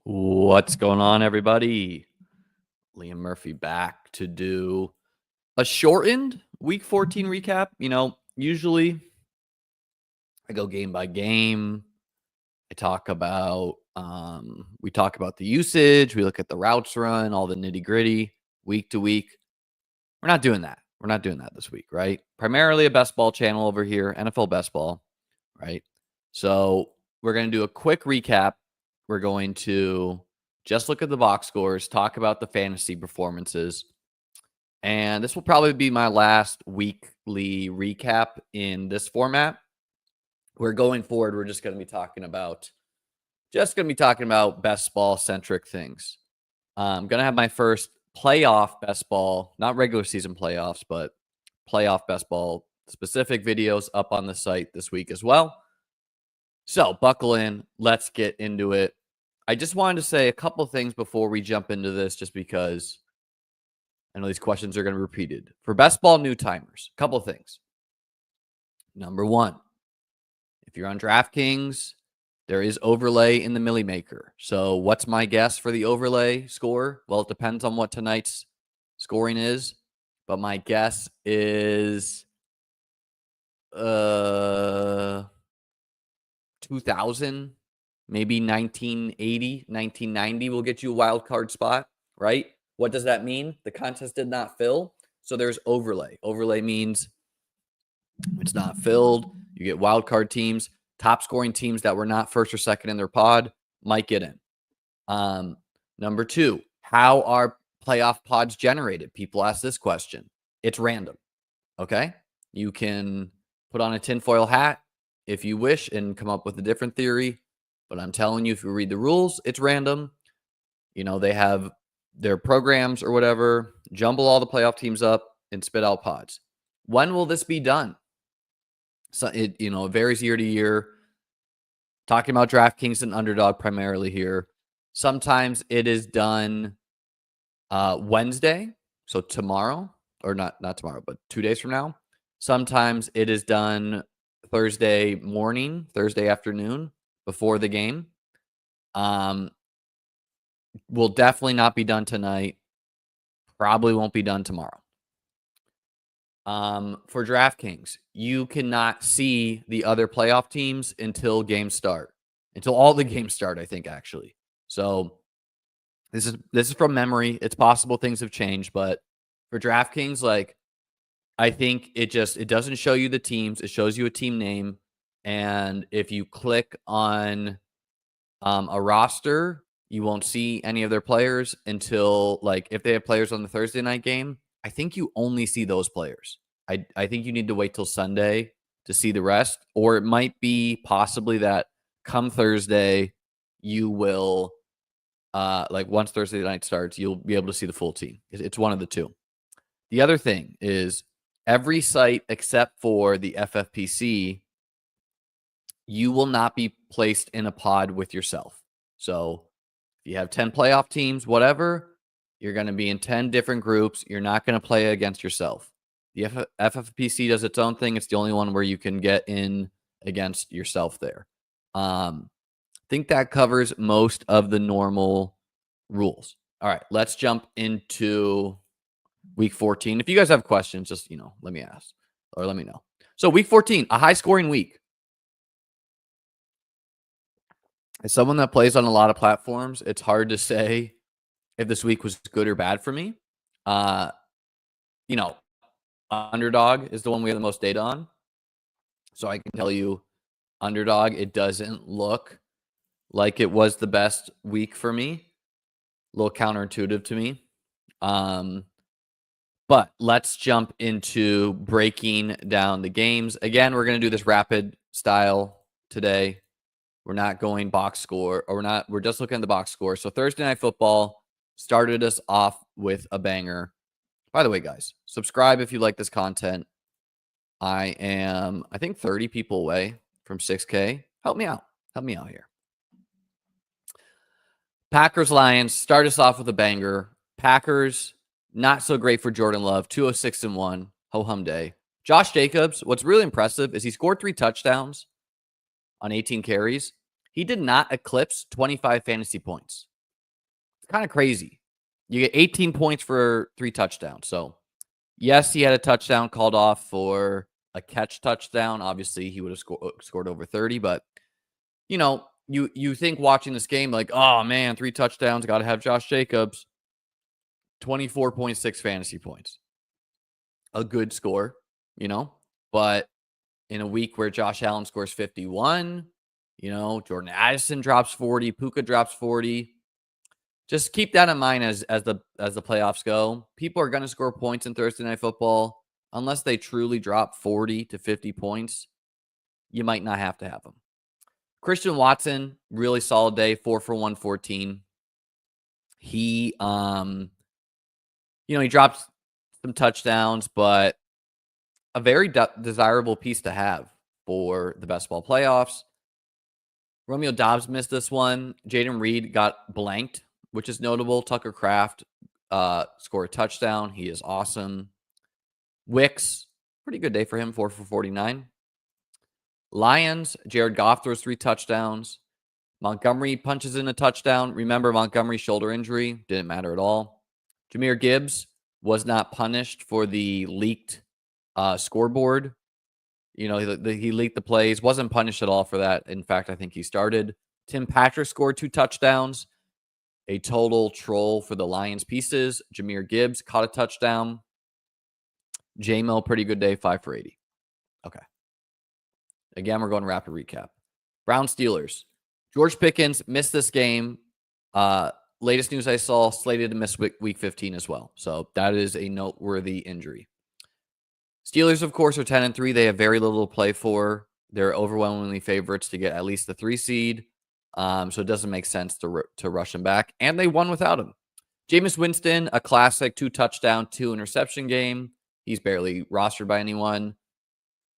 What's going on, everybody? Liam Murphy back to do a shortened Week 14 recap. Usually I go game by game. I talk about we talk about the usage. We look at the routes run, all the nitty gritty, week to week. We're not doing that. We're not doing that this week, right? Primarily a best ball channel over here, NFL best ball, right? So we're going to do a quick recap. We're going to just look at the box scores, talk about the fantasy performances. And this will probably be my last weekly recap in this format. We're going forward. We're just going to be talking about best ball centric things. I'm going to have my first playoff best ball, not regular season playoffs, but playoff best ball specific videos up on the site this week as well. So buckle in. Let's get into it. I just wanted to say a couple things before we jump into this, just because I know these questions are going to be repeated. For best ball new timers, a couple things. Number one, if you're on DraftKings, there is overlay in the Millie Maker. So what's my guess for the overlay score? Well, it depends on what tonight's scoring is, but my guess is 2000, maybe 1980, 1990 will get you a wild card spot, right? What does that mean? The contest did not fill, so there's overlay. Overlay means it's not filled. You get wild card teams. Top scoring teams that were not first or second in their pod might get in. Number two, how are playoff pods generated? People ask this question. It's random. Okay. You can put on a tinfoil hat if you wish and come up with a different theory. But I'm telling you, if you read the rules, it's random. They have their programs or whatever, jumble all the playoff teams up and spit out pods. When will this be done? So it varies year to year. Talking about DraftKings and Underdog primarily here. Sometimes it is done Wednesday, so tomorrow, or not tomorrow, but 2 days from now. Sometimes it is done Thursday morning, Thursday afternoon before the game. Will definitely not be done tonight. Probably won't be done tomorrow. For DraftKings, you cannot see the other playoff teams until games start, until all the games start, I think, actually. So this is from memory. It's possible things have changed, but for DraftKings, I think it doesn't show you the teams. It shows you a team name. And if you click on a roster, you won't see any of their players until, if they have players on the Thursday night game, I think you only see those players. I think you need to wait till Sunday to see the rest, or it might be possibly that come Thursday, you will, once Thursday night starts, you'll be able to see the full team. It's one of the two. The other thing is every site except for the FFPC, you will not be placed in a pod with yourself. So if you have 10 playoff teams, whatever, you're going to be in 10 different groups. You're not going to play against yourself. The FFPC does its own thing. It's the only one where you can get in against yourself there. I think that covers most of the normal rules. All right, let's jump into week 14. If you guys have questions, just, let me ask or let me know. So week 14, a high scoring week. As someone that plays on a lot of platforms, it's hard to say if this week was good or bad for me. Underdog is the one we have the most data on. So I can tell you, Underdog, it doesn't look like it was the best week for me. A little counterintuitive to me. But let's jump into breaking down the games. Again, we're going to do this rapid style today. We're not going box score, or we're just looking at the box score. So Thursday Night Football started us off with a banger. By the way, guys, subscribe if you like this content. I think 30 people away from 6K. Help me out. Help me out here. Packers Lions start us off with a banger. Packers, not so great for Jordan Love. 206-1. Ho-hum day. Josh Jacobs, what's really impressive is he scored 3 touchdowns on 18 carries. He did not eclipse 25 fantasy points. kind of crazy. You get 18 points for 3 touchdowns. So, yes, he had a touchdown called off for a catch touchdown. Obviously, he would have scored over 30, but you think watching this game like, "Oh man, 3 touchdowns, got to have Josh Jacobs." 24.6 fantasy points. A good score, but in a week where Josh Allen scores 51, Jordan Addison drops 40, Puka drops 40. Just keep that in mind as the playoffs go. People are going to score points in Thursday Night Football unless they truly drop 40 to 50 points. You might not have to have them. Christian Watson, really solid day, 4 for 114. He he drops some touchdowns, but a very desirable piece to have for the best ball playoffs. Romeo Doubs missed this one. Jaden Reed got blanked, which is notable. Tucker Kraft scored a touchdown. He is awesome. Wicks, pretty good day for him, 4 for 49. Lions, Jared Goff throws 3 touchdowns. Montgomery punches in a touchdown. Remember, Montgomery's shoulder injury didn't matter at all. Jahmyr Gibbs was not punished for the leaked scoreboard. He leaked the plays, wasn't punished at all for that. In fact, I think he started. Tim Patrick scored 2 touchdowns. A total troll for the Lions pieces. Jahmyr Gibbs caught a touchdown. J-Mo, pretty good day, 5 for 80. Okay. Again, we're going rapid recap. Browns Steelers. George Pickens missed this game. Latest news I saw, slated to miss week 15 as well. So that is a noteworthy injury. Steelers, of course, are 10-3. They have very little to play for. They're overwhelmingly favorites to get at least the 3 seed. So it doesn't make sense to rush him back. And they won without him. Jameis Winston, a classic 2 touchdown, 2 interception game. He's barely rostered by anyone.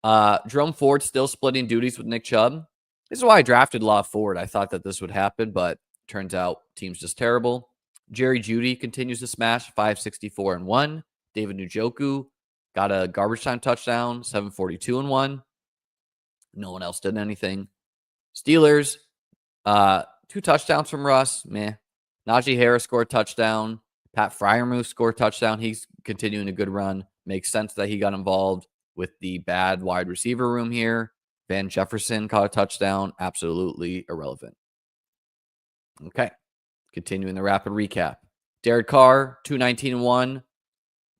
Jerome Ford still splitting duties with Nick Chubb. This is why I drafted Law Ford. I thought that this would happen, but turns out team's just terrible. Jerry Jeudy continues to smash, 564-1. David Njoku got a garbage time touchdown, 742-1. No one else did anything. Steelers, 2 touchdowns from Russ. Meh. Najee Harris scored a touchdown. Pat Freiermuth scored a touchdown. He's continuing a good run. Makes sense that he got involved with the bad wide receiver room here. Van Jefferson caught a touchdown. Absolutely irrelevant. Okay. Continuing the rapid recap. Derek Carr, 219-1.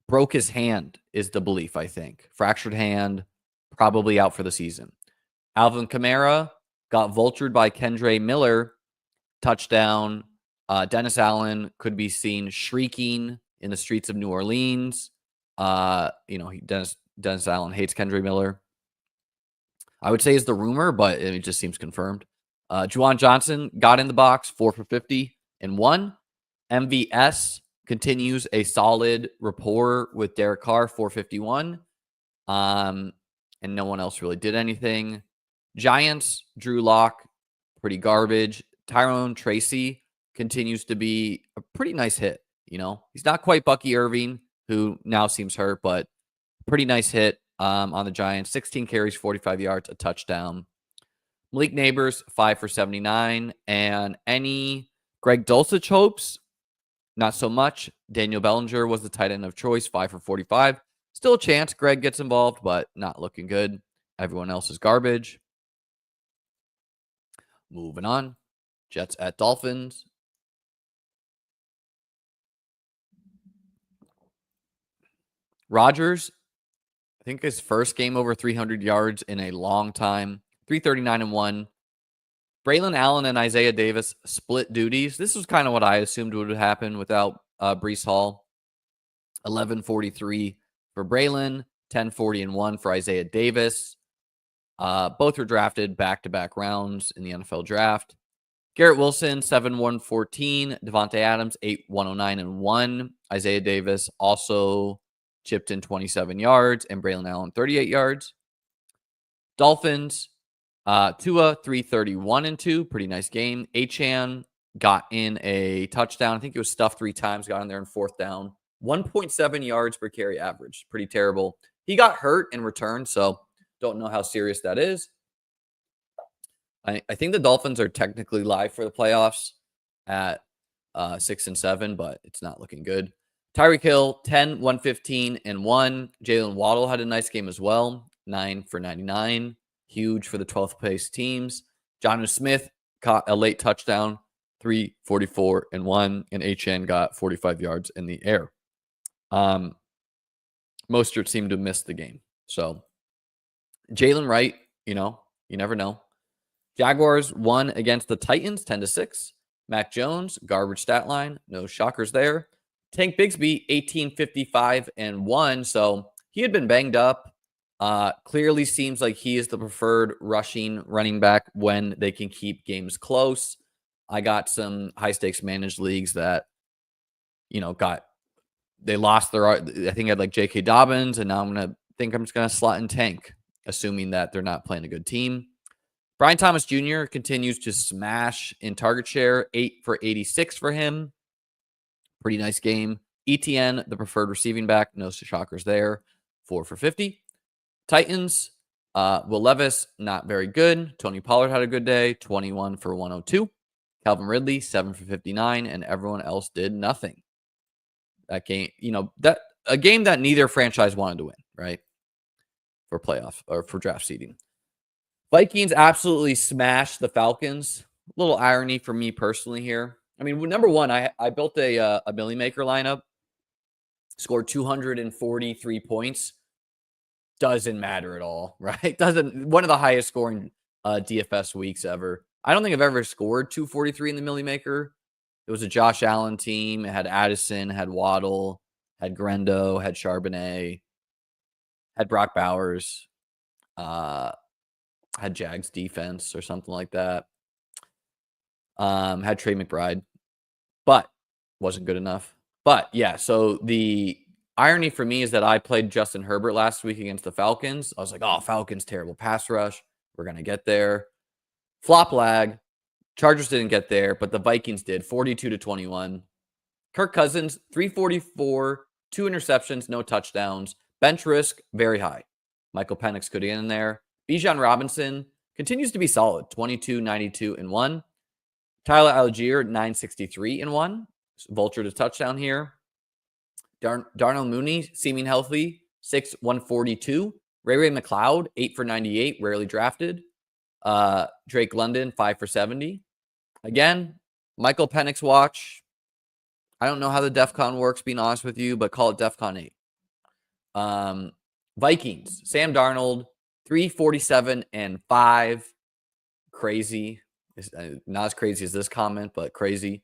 Broke his hand is the belief, I think. Fractured hand, probably out for the season. Alvin Kamara got vultured by Kendre Miller. Touchdown. Dennis Allen could be seen shrieking in the streets of New Orleans. Dennis Allen hates Kendre Miller. I would say is the rumor, but it just seems confirmed. Juwan Johnson got in the box, 4 for 50-1. MVS continues a solid rapport with Derek Carr, 451. And no one else really did anything. Giants, Drew Lock, pretty garbage. Tyrone Tracy continues to be a pretty nice hit. He's not quite Bucky Irving, who now seems hurt, but pretty nice hit on the Giants. 16 carries, 45 yards, a touchdown. Malik Neighbors, 5 for 79. And any Greg Dulcich hopes? Not so much. Daniel Bellinger was the tight end of choice, 5 for 45. Still a chance Greg gets involved, but not looking good. Everyone else is garbage. Moving on. Jets at Dolphins. Rodgers, I think his first game over 300 yards in a long time. 339-1. Braylon Allen and Isaiah Davis split duties. This was kind of what I assumed would happen without Breece Hall. 1143 for Braylon, 1040-1 for Isaiah Davis. Both were drafted back-to-back rounds in the NFL draft. Garrett Wilson, 7-114. Devontae Adams, 8-109-1. Isaiah Davis also chipped in 27 yards, and Braylon Allen, 38 yards. Dolphins, Tua, 331-2. Pretty nice game. Achane got in a touchdown. I think it was stuffed 3 times, got in there in 4th down. 1.7 yards per carry average. Pretty terrible. He got hurt in return, so don't know how serious that is. I think the Dolphins are technically live for the playoffs at 6 and 7, but it's not looking good. Tyreek Hill, 10, 115, and 1. Jalen Waddle had a nice game as well, 9 for 99. Huge for the 12th place teams. Jonnu Smith caught a late touchdown, 344 and 1, and HN got 45 yards in the air. Mostert seemed to miss the game. So Jalen Wright, you never know. Jaguars won against the Titans 10-6. Mac Jones, garbage stat line. No shockers there. Tank Bigsby, 1855 and 1. So he had been banged up. Clearly seems like he is the preferred rushing running back when they can keep games close. I got some high stakes managed leagues that, they lost their, I think I had like J.K. Dobbins, and now I'm just going to slot in Tank, assuming that they're not playing a good team. Brian Thomas Jr. continues to smash in target share, 8 for 86 for him. Pretty nice game. ETN, the preferred receiving back, no shockers there, 4 for 50. Titans, Will Levis, not very good. Tony Pollard had a good day, 21 for 102. Calvin Ridley, 7 for 59, and everyone else did nothing. That game, a game that neither franchise wanted to win, right? For playoff or for draft seeding. Vikings absolutely smashed the Falcons. A little irony for me personally here. I mean, number one, I built a Millie Maker lineup, scored 243 points. Doesn't matter at all, right? One of the highest scoring DFS weeks ever. I don't think I've ever scored 243 in the Millie Maker. It was a Josh Allen team. It had Addison, had Waddle, had Grendo, had Charbonnet, had Brock Bowers, had Jags defense or something like that. Had Trey McBride, but wasn't good enough. But yeah, so the irony for me is that I played Justin Herbert last week against the Falcons. I was like, oh, Falcons, terrible pass rush. We're going to get there. Flop lag. Chargers didn't get there, but the Vikings did, 42-21. Kirk Cousins, 344, 2 interceptions, no touchdowns. Bench risk, very high. Michael Penix could get in there. Bijan Robinson continues to be solid, 22, 92, and 1. Tyler Algier, 963 and 1. Vulture to touchdown here. Darnell Mooney, seeming healthy, 6, 142. Ray McLeod, 8 for 98, rarely drafted. Drake London, 5 for 70. Again, Michael Penix watch. I don't know how the DEFCON works, being honest with you, but call it DEFCON 8. Vikings, Sam Darnold, 347 and 5. Crazy. Not as crazy as this comment, but crazy.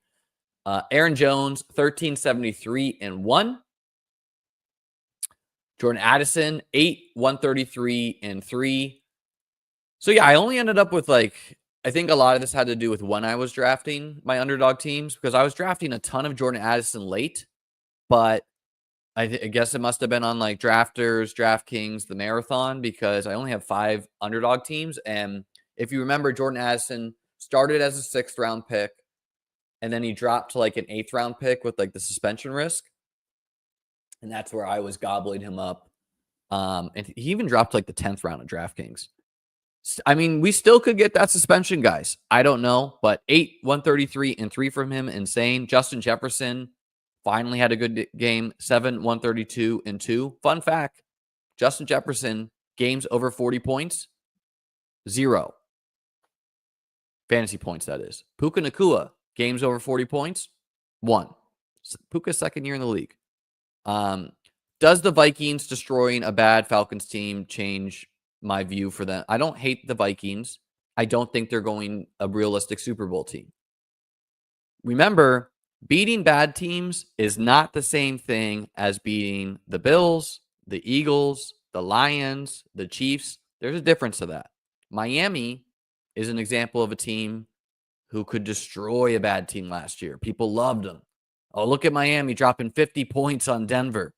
Aaron Jones, 1373 and 1. Jordan Addison, 8, 133 and 3. So yeah, I only ended up with I think a lot of this had to do with when I was drafting my underdog teams, because I was drafting a ton of Jordan Addison late, but I guess it must have been on Drafters, DraftKings, the Marathon, because I only have 5 underdog teams. And if you remember, Jordan Addison started as a 6th round pick, and then he dropped to an 8th round pick with the suspension risk. And that's where I was gobbling him up. And he even dropped the 10th round of DraftKings. I mean, we still could get that suspension, guys. I don't know, but 8, 133 and 3 from him, insane. Justin Jefferson finally had a good game, 7, 132 and 2. Fun fact, Justin Jefferson, games over 40 points, 0. Fantasy points, that is. Puka Nacua, games over 40 points, 1. Puka's second year in the league. Does the Vikings destroying a bad Falcons team change my view for them? I don't hate the Vikings. I don't think they're going a realistic Super Bowl team. Remember, beating bad teams is not the same thing as beating the Bills, the Eagles, the Lions, the Chiefs. There's a difference to that. Miami is an example of a team who could destroy a bad team last year. People loved them. Oh, look at Miami dropping 50 points on Denver.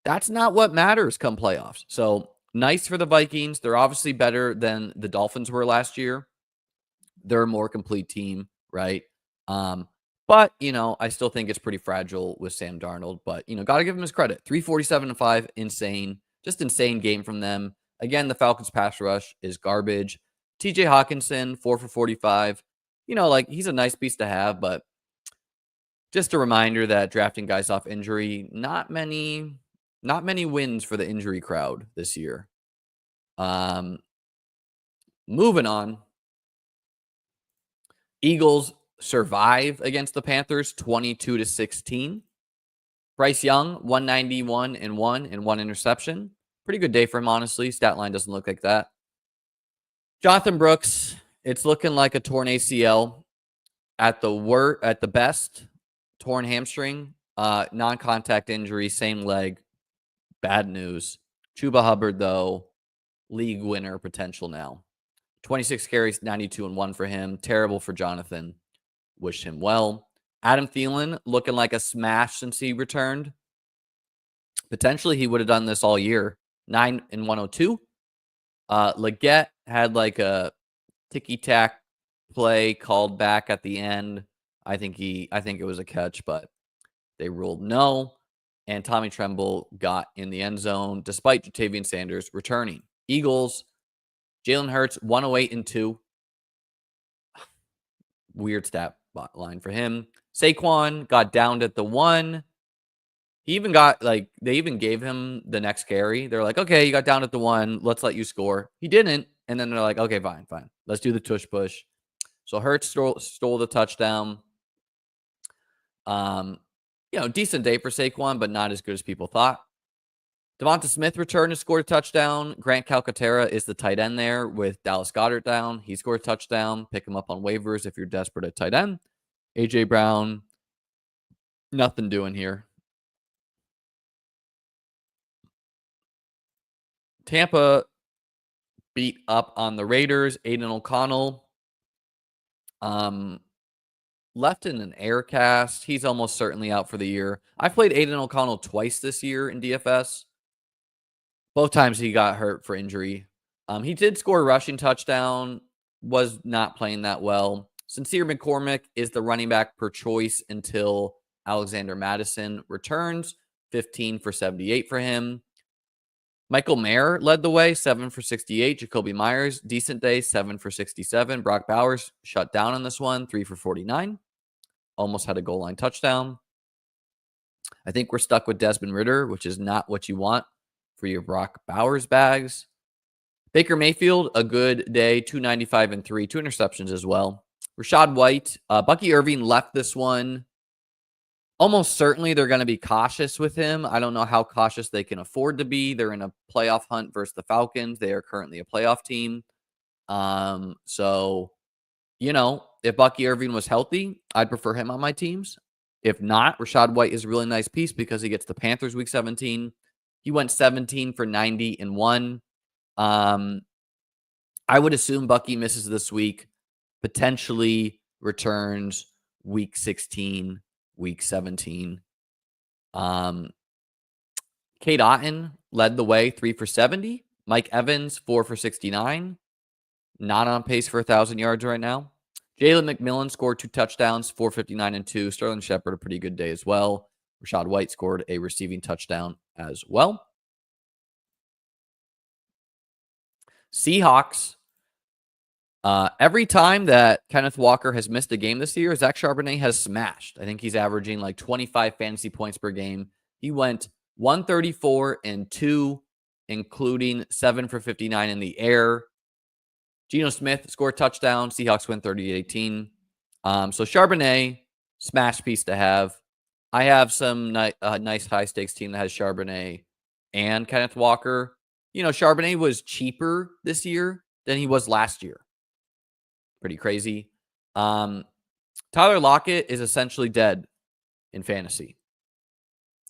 That's not what matters come playoffs. So nice for the Vikings. They're obviously better than the Dolphins were last year. They're a more complete team, right? But, I still think it's pretty fragile with Sam Darnold. But, got to give him his credit. 347 and 5, insane. Just insane game from them. Again, the Falcons pass rush is garbage. TJ Hawkinson, 4 for 45. He's a nice piece to have, but Just a reminder that drafting guys off injury, not many wins for the injury crowd this year. Moving on. Eagles survive against the Panthers 22-16. Bryce Young, 191 and 1 interception. Pretty good day for him, honestly. Stat line doesn't look like that. Jonathan Brooks, it's looking like a torn ACL. At the best, torn hamstring, non-contact injury, same leg. Bad news. Chuba Hubbard, though, league winner potential now. 26 carries, 92 and 1 for him. Terrible for Jonathan. Wish him well. Adam Thielen looking like a smash since he returned. Potentially, he would have done this all year. 9 and 102. Leggett had like a ticky-tack play called back at the end. I think it was a catch, but they ruled no. And Tommy Tremble got in the end zone despite Jatavian Sanders returning. Eagles, Jalen Hurts, 108 and 2. Weird stat line for him. Saquon got downed at the 1. He even got they even gave him the next carry. They're like, okay, you got down at the 1. Let's let you score. He didn't. And then they're like, okay, fine. Let's do the tush push. So Hurts stole the touchdown. Decent day for Saquon, but not as good as people thought. Devonta Smith returned and scored a touchdown. Grant Calcaterra is the tight end there with Dallas Goedert down. He scored a touchdown. Pick him up on waivers if you're desperate at tight end. A.J. Brown, nothing doing here. Tampa beat up on the Raiders. Aiden O'Connell left in an air cast. He's almost certainly out for the year. I've played Aiden O'Connell twice this year in DFS. Both times he got hurt for injury. He did score a rushing touchdown, was not playing that well. Sincere McCormick is the running back per choice until Alexander Madison returns. 15 for 78 for him. Michael Mayer led the way, 7 for 68. Jacoby Myers, decent day, 7 for 67. Brock Bowers shut down on this one, 3 for 49. Almost had a goal line touchdown. I think we're stuck with Desmond Ridder, which is not what you want for your Brock Bowers bags. Baker Mayfield, a good day, 295 and 3, 2 interceptions as well. Rachaad White, Bucky Irving left this one. Almost certainly they're going to be cautious with him. I don't know how cautious they can afford to be. They're in a playoff hunt versus the Falcons. They are currently a playoff team. So, if Bucky Irving was healthy, I'd prefer him on my teams. If not, Rachaad White is a really nice piece because he gets the Panthers week 17. He went 17 for 90 and 1. I would assume Bucky misses this week, potentially returns week 16, week 17. Cade Otton led the way, 3 for 70. Mike Evans, 4 for 69. Not on pace for 1,000 yards right now. Jalen McMillan scored 2 touchdowns, 459 and 2. Sterling Shepard, a pretty good day as well. Rachaad White scored a receiving touchdown as well. Seahawks. Every time that Kenneth Walker has missed a game this year, Zach Charbonnet has smashed. I think he's averaging like 25 fantasy points per game. He went 134 and 2, including 7 for 59 in the air. Geno Smith scored a touchdown. Seahawks win 38-18. So Charbonnet, smash piece to have. I have some nice high-stakes team that has Charbonnet and Kenneth Walker. Charbonnet was cheaper this year than he was last year. Pretty crazy. Tyler Lockett is essentially dead in fantasy.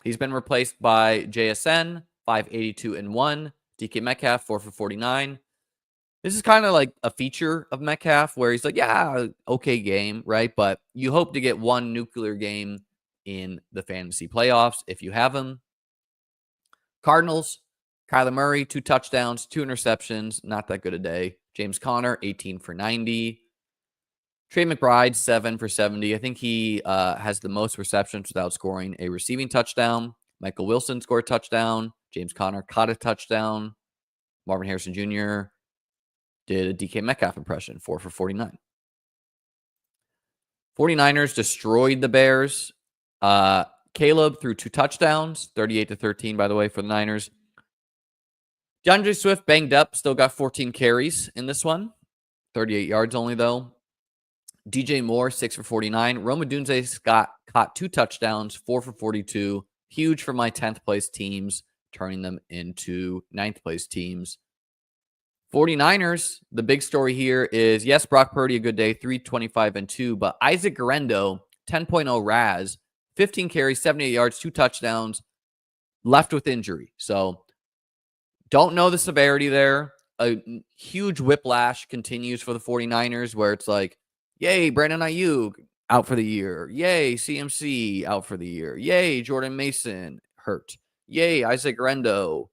He's been replaced by JSN, 582 and 1. DK Metcalf, 4 for 49. This is kind of like a feature of Metcalf where he's like, yeah, okay game, right? But you hope to get one nuclear game in the fantasy playoffs if you have him. Cardinals, Kyler Murray, 2 touchdowns, 2 interceptions. Not that good a day. James Conner, 18 for 90. Trey McBride, 7 for 70. I think he has the most receptions without scoring a receiving touchdown. Michael Wilson scored a touchdown. James Conner caught a touchdown. Marvin Harrison Jr. did a DK Metcalf impression, 4 for 49. 49ers destroyed the Bears. Caleb threw 2 touchdowns, 38-13, by the way, for the Niners. DeAndre Swift banged up, still got 14 carries in this one. 38 yards only, though. DJ Moore, 6 for 49. Rome Odunze caught 2 touchdowns, 4 for 42. Huge for my 10th place teams, turning them into 9th place teams. 49ers, the big story here is, yes, Brock Purdy, a good day, 325 and 2, but Isaac Guerrero, 10.0 RAS, 15 carries, 78 yards, 2 touchdowns, left with injury. So don't know the severity there. A huge whiplash continues for the 49ers where it's like, yay, Brandon Ayuk out for the year. Yay, CMC out for the year. Yay, Jordan Mason hurt. Yay, Isaac Guerrero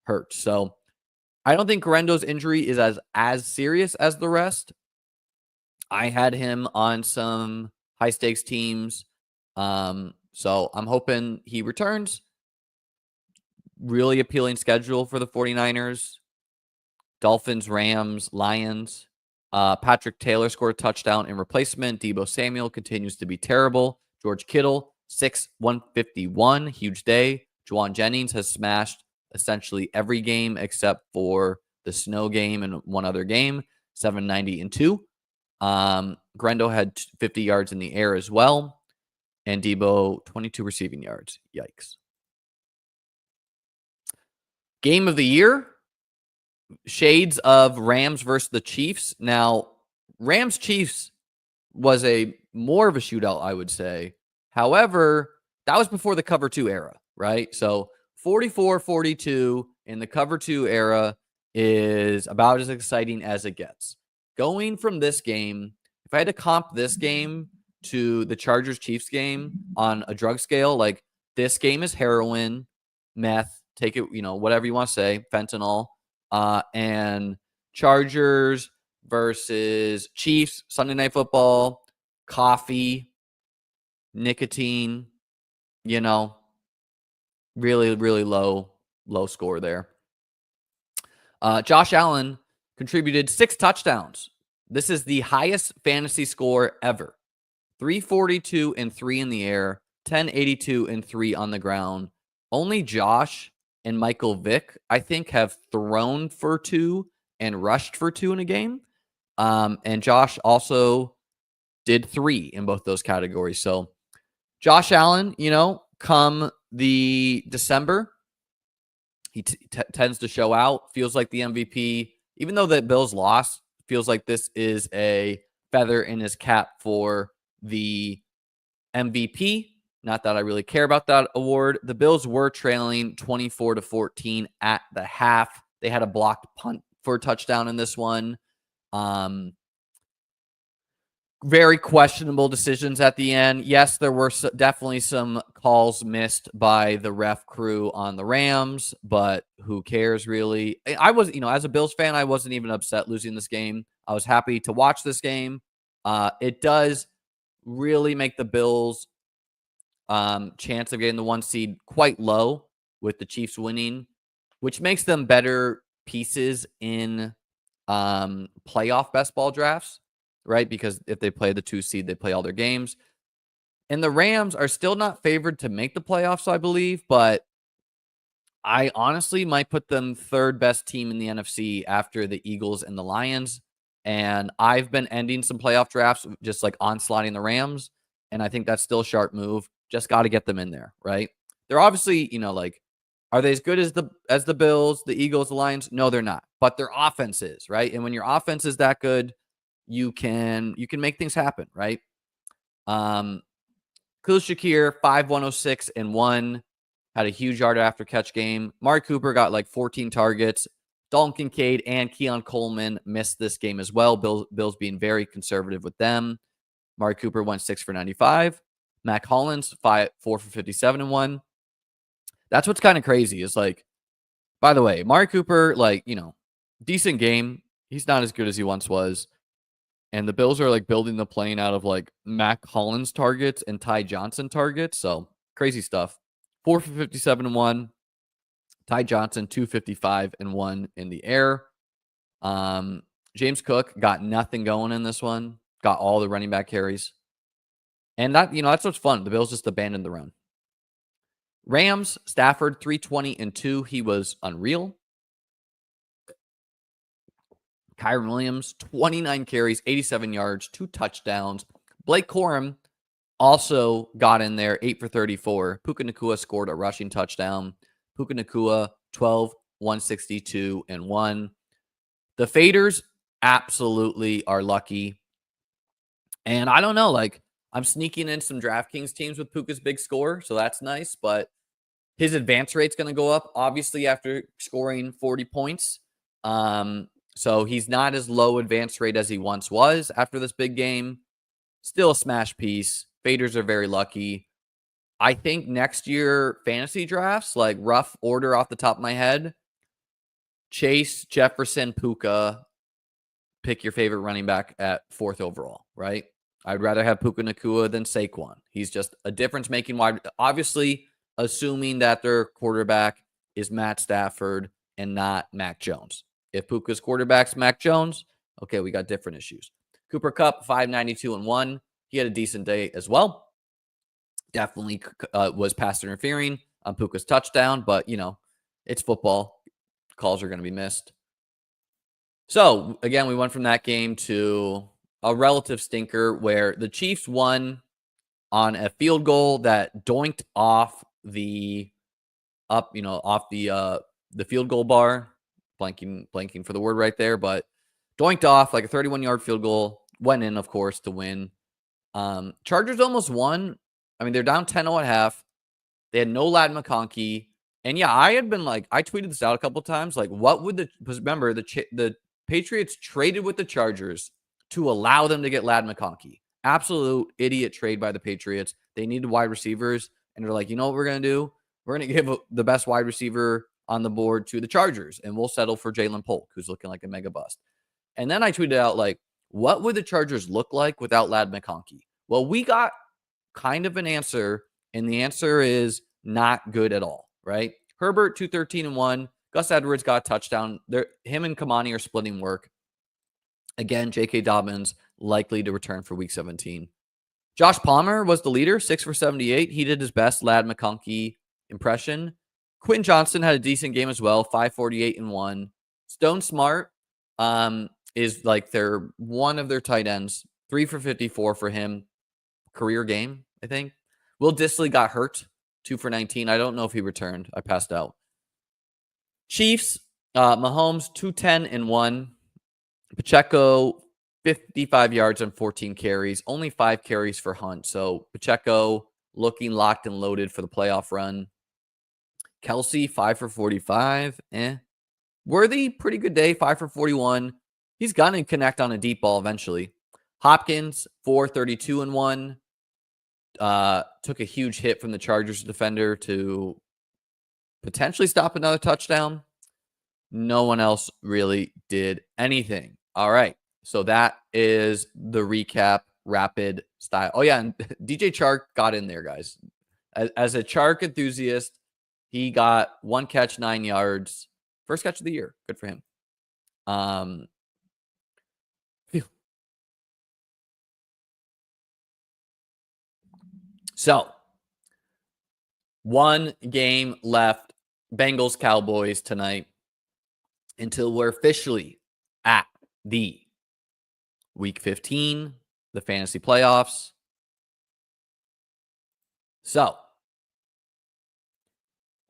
hurt. So I don't think Guerrero's injury is as serious as the rest. I had him on some high-stakes teams. So I'm hoping he returns. Really appealing schedule for the 49ers. Dolphins, Rams, Lions. Patrick Taylor scored a touchdown in replacement. Deebo Samuel continues to be terrible. George Kittle, 151, huge day. Juwan Jennings has smashed essentially every game except for the snow game and one other game, 790 and 2. Grendo had 50 yards in the air as well. And Deebo, 22 receiving yards. Yikes. Game of the year, shades of Rams versus the Chiefs. Now, Rams-Chiefs was more of a shootout, I would say. However, that was before the cover 2 era, right? So 44-42 in the cover 2 era is about as exciting as it gets. Going from this game, if I had to comp this game to the Chargers-Chiefs game on a drug scale, like this game is heroin, meth, take it, whatever you want to say, fentanyl, and Chargers versus Chiefs, Sunday Night Football, coffee, nicotine, really, really low score there. Josh Allen contributed 6 touchdowns. This is the highest fantasy score ever. 342 and 3 in the air, 1082 and 3 on the ground. Only Josh and Michael Vick, I think, have thrown for 2 and rushed for 2 in a game. And Josh also did 3 in both those categories. So Josh Allen, come the December, he tends to show out, feels like the MVP. Even though the Bills lost, feels like this is a feather in his cap for the MVP. Not that I really care about that award. The Bills were trailing 24-14 at the half. They had a blocked punt for a touchdown in this one. Very questionable decisions at the end. Yes, there were definitely some calls missed by the ref crew on the Rams, but who cares really? I was, as a Bills fan, I wasn't even upset losing this game. I was happy to watch this game. It does really make the Bills' chance of getting the 1 seed quite low with the Chiefs winning, which makes them better pieces in playoff best ball drafts, right? Because if they play the 2 seed, they play all their games. And the Rams are still not favored to make the playoffs, I believe, but I honestly might put them 3rd best team in the NFC after the Eagles and the Lions. And I've been ending some playoff drafts just like onslaughting the Rams. And I think that's still a sharp move. Just got to get them in there, right? They're obviously, are they as good as the Bills, the Eagles, the Lions? No, they're not. But their offense is, right? And when your offense is that good, you can make things happen, right? Khalil Shakir, 5-106 and 1, had a huge yard after catch game. Amari Cooper got like 14 targets. Dalton Kincaid and Keon Coleman missed this game as well. Bills being very conservative with them. Amari Cooper went 6 for 95. Mac Hollins, 4 for 57 and 1. That's what's kind of crazy. Is like, by the way, Amari Cooper, decent game. He's not as good as he once was. And the Bills are like building the plane out of like Mac Hollins targets and Ty Johnson targets. So crazy stuff. 4 for 57 and 1. Ty Johnson, 255 and 1 in the air. James Cook got nothing going in this one. Got all the running back carries. And that's what's fun. The Bills just abandoned the run. Rams, Stafford, 320-2. He was unreal. Kyron Williams, 29 carries, 87 yards, 2 touchdowns. Blake Corum also got in there, 8 for 34. Puka Nacua scored a rushing touchdown. Puka Nacua, 12, 162, and 1. The faders absolutely are lucky. And I don't know, like, I'm sneaking in some DraftKings teams with Puka's big score, so that's nice. But his advance rate's going to go up, obviously, after scoring 40 points. So he's not as low advance rate as he once was after this big game. Still a smash piece. Faders are very lucky. I think next year fantasy drafts, like rough order off the top of my head, Chase, Jefferson, Puka, pick your favorite running back at 4th overall, right? I'd rather have Puka Nacua than Saquon. He's just a difference-making wide. Obviously, assuming that their quarterback is Matt Stafford and not Mac Jones. If Puka's quarterback's Mac Jones, okay, we got different issues. Cooper Kupp, 592-1. He had a decent day as well. Definitely was pass interfering on Puka's touchdown, but, it's football. Calls are going to be missed. So, again, we went from that game to a relative stinker where the Chiefs won on a field goal that doinked off the field goal bar. Blanking for the word right there, but doinked off like a 31-yard field goal. Went in, of course, to win. Chargers almost won. I mean, they're down 10-0 at half. They had no Ladd McConkey. And yeah, I tweeted this out a couple times. Like, what would remember, the Patriots traded with the Chargers to allow them to get Ladd McConkey. Absolute idiot trade by the Patriots. They needed wide receivers, and they're like, you know what we're going to do? We're going to give the best wide receiver on the board to the Chargers, and we'll settle for Jalen Polk, who's looking like a mega bust. And then I tweeted out, like, what would the Chargers look like without Ladd McConkey? Well, we got kind of an answer, and the answer is not good at all, right? Herbert, 213-1. Gus Edwards got a touchdown. Him and Kamani are splitting work. Again, J.K. Dobbins likely to return for Week 17. Josh Palmer was the leader, 6 for 78. He did his best Ladd McConkey impression. Quinn Johnson had a decent game as well, 548-1. Stone Smart is like one of their tight ends, 3 for 54 for him. Career game, I think. Will Dissly got hurt, 2 for 19. I don't know if he returned. I passed out. Chiefs, Mahomes, 210-1. Pacheco, 55 yards and 14 carries. Only 5 carries for Hunt. So Pacheco looking locked and loaded for the playoff run. Kelsey, 5 for 45. Worthy, pretty good day, 5 for 41. He's going to connect on a deep ball eventually. Hopkins, 432-1. Took a huge hit from the Chargers defender to potentially stop another touchdown. No one else really did anything. All right. So that is the recap, rapid style. Oh, yeah. And DJ Chark got in there, guys. As a Chark enthusiast, he got 1 catch, 9 yards. First catch of the year. Good for him. So, one game left. Bengals, Cowboys tonight until we're officially at the Week 15, the fantasy playoffs. So,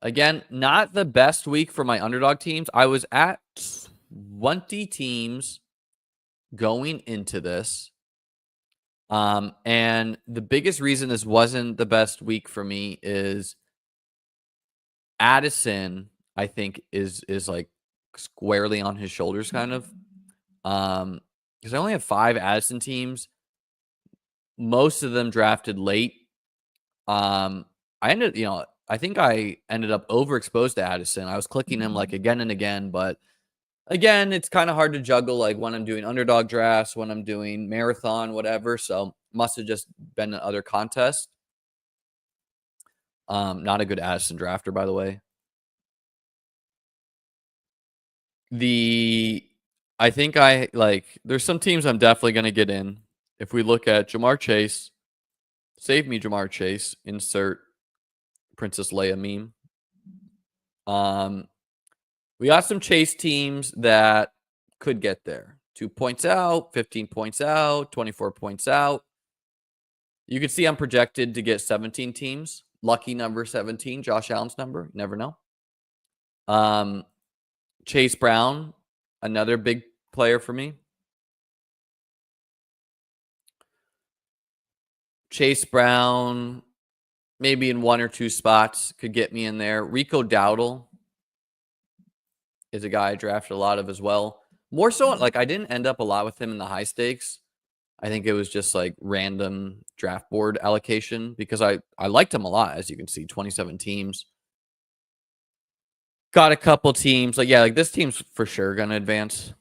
again, not the best week for my underdog teams. I was at 20 teams going into this. And the biggest reason this wasn't the best week for me is Addison, I think, is like squarely on his shoulders, kind of. Because I only have 5 Addison teams. Most of them drafted late. I think I ended up overexposed to Addison. I was clicking him like again and again, but again, it's kind of hard to juggle like when I'm doing underdog drafts, when I'm doing marathon, whatever. So must have just been in other contests. Not a good Addison drafter, by the way. I think there's some teams I'm definitely going to get in. If we look at Jamar Chase, Save me, Jamar Chase. Insert Princess Leia meme. We got some Chase teams that could get there. 2 points out, 15 points out, 24 points out. You can see I'm projected to get 17 teams. Lucky number 17, Josh Allen's number. You never know. Chase Brown, another big player for me. Chase Brown, maybe in 1 or 2 spots, could get me in there. Rico Dowdle is a guy I drafted a lot of as well. More so, like, I didn't end up a lot with him in the high stakes. I think it was just like random draft board allocation because I liked him a lot, as you can see, 27 teams. Got a couple teams. Like, yeah, like this team's for sure going to advance.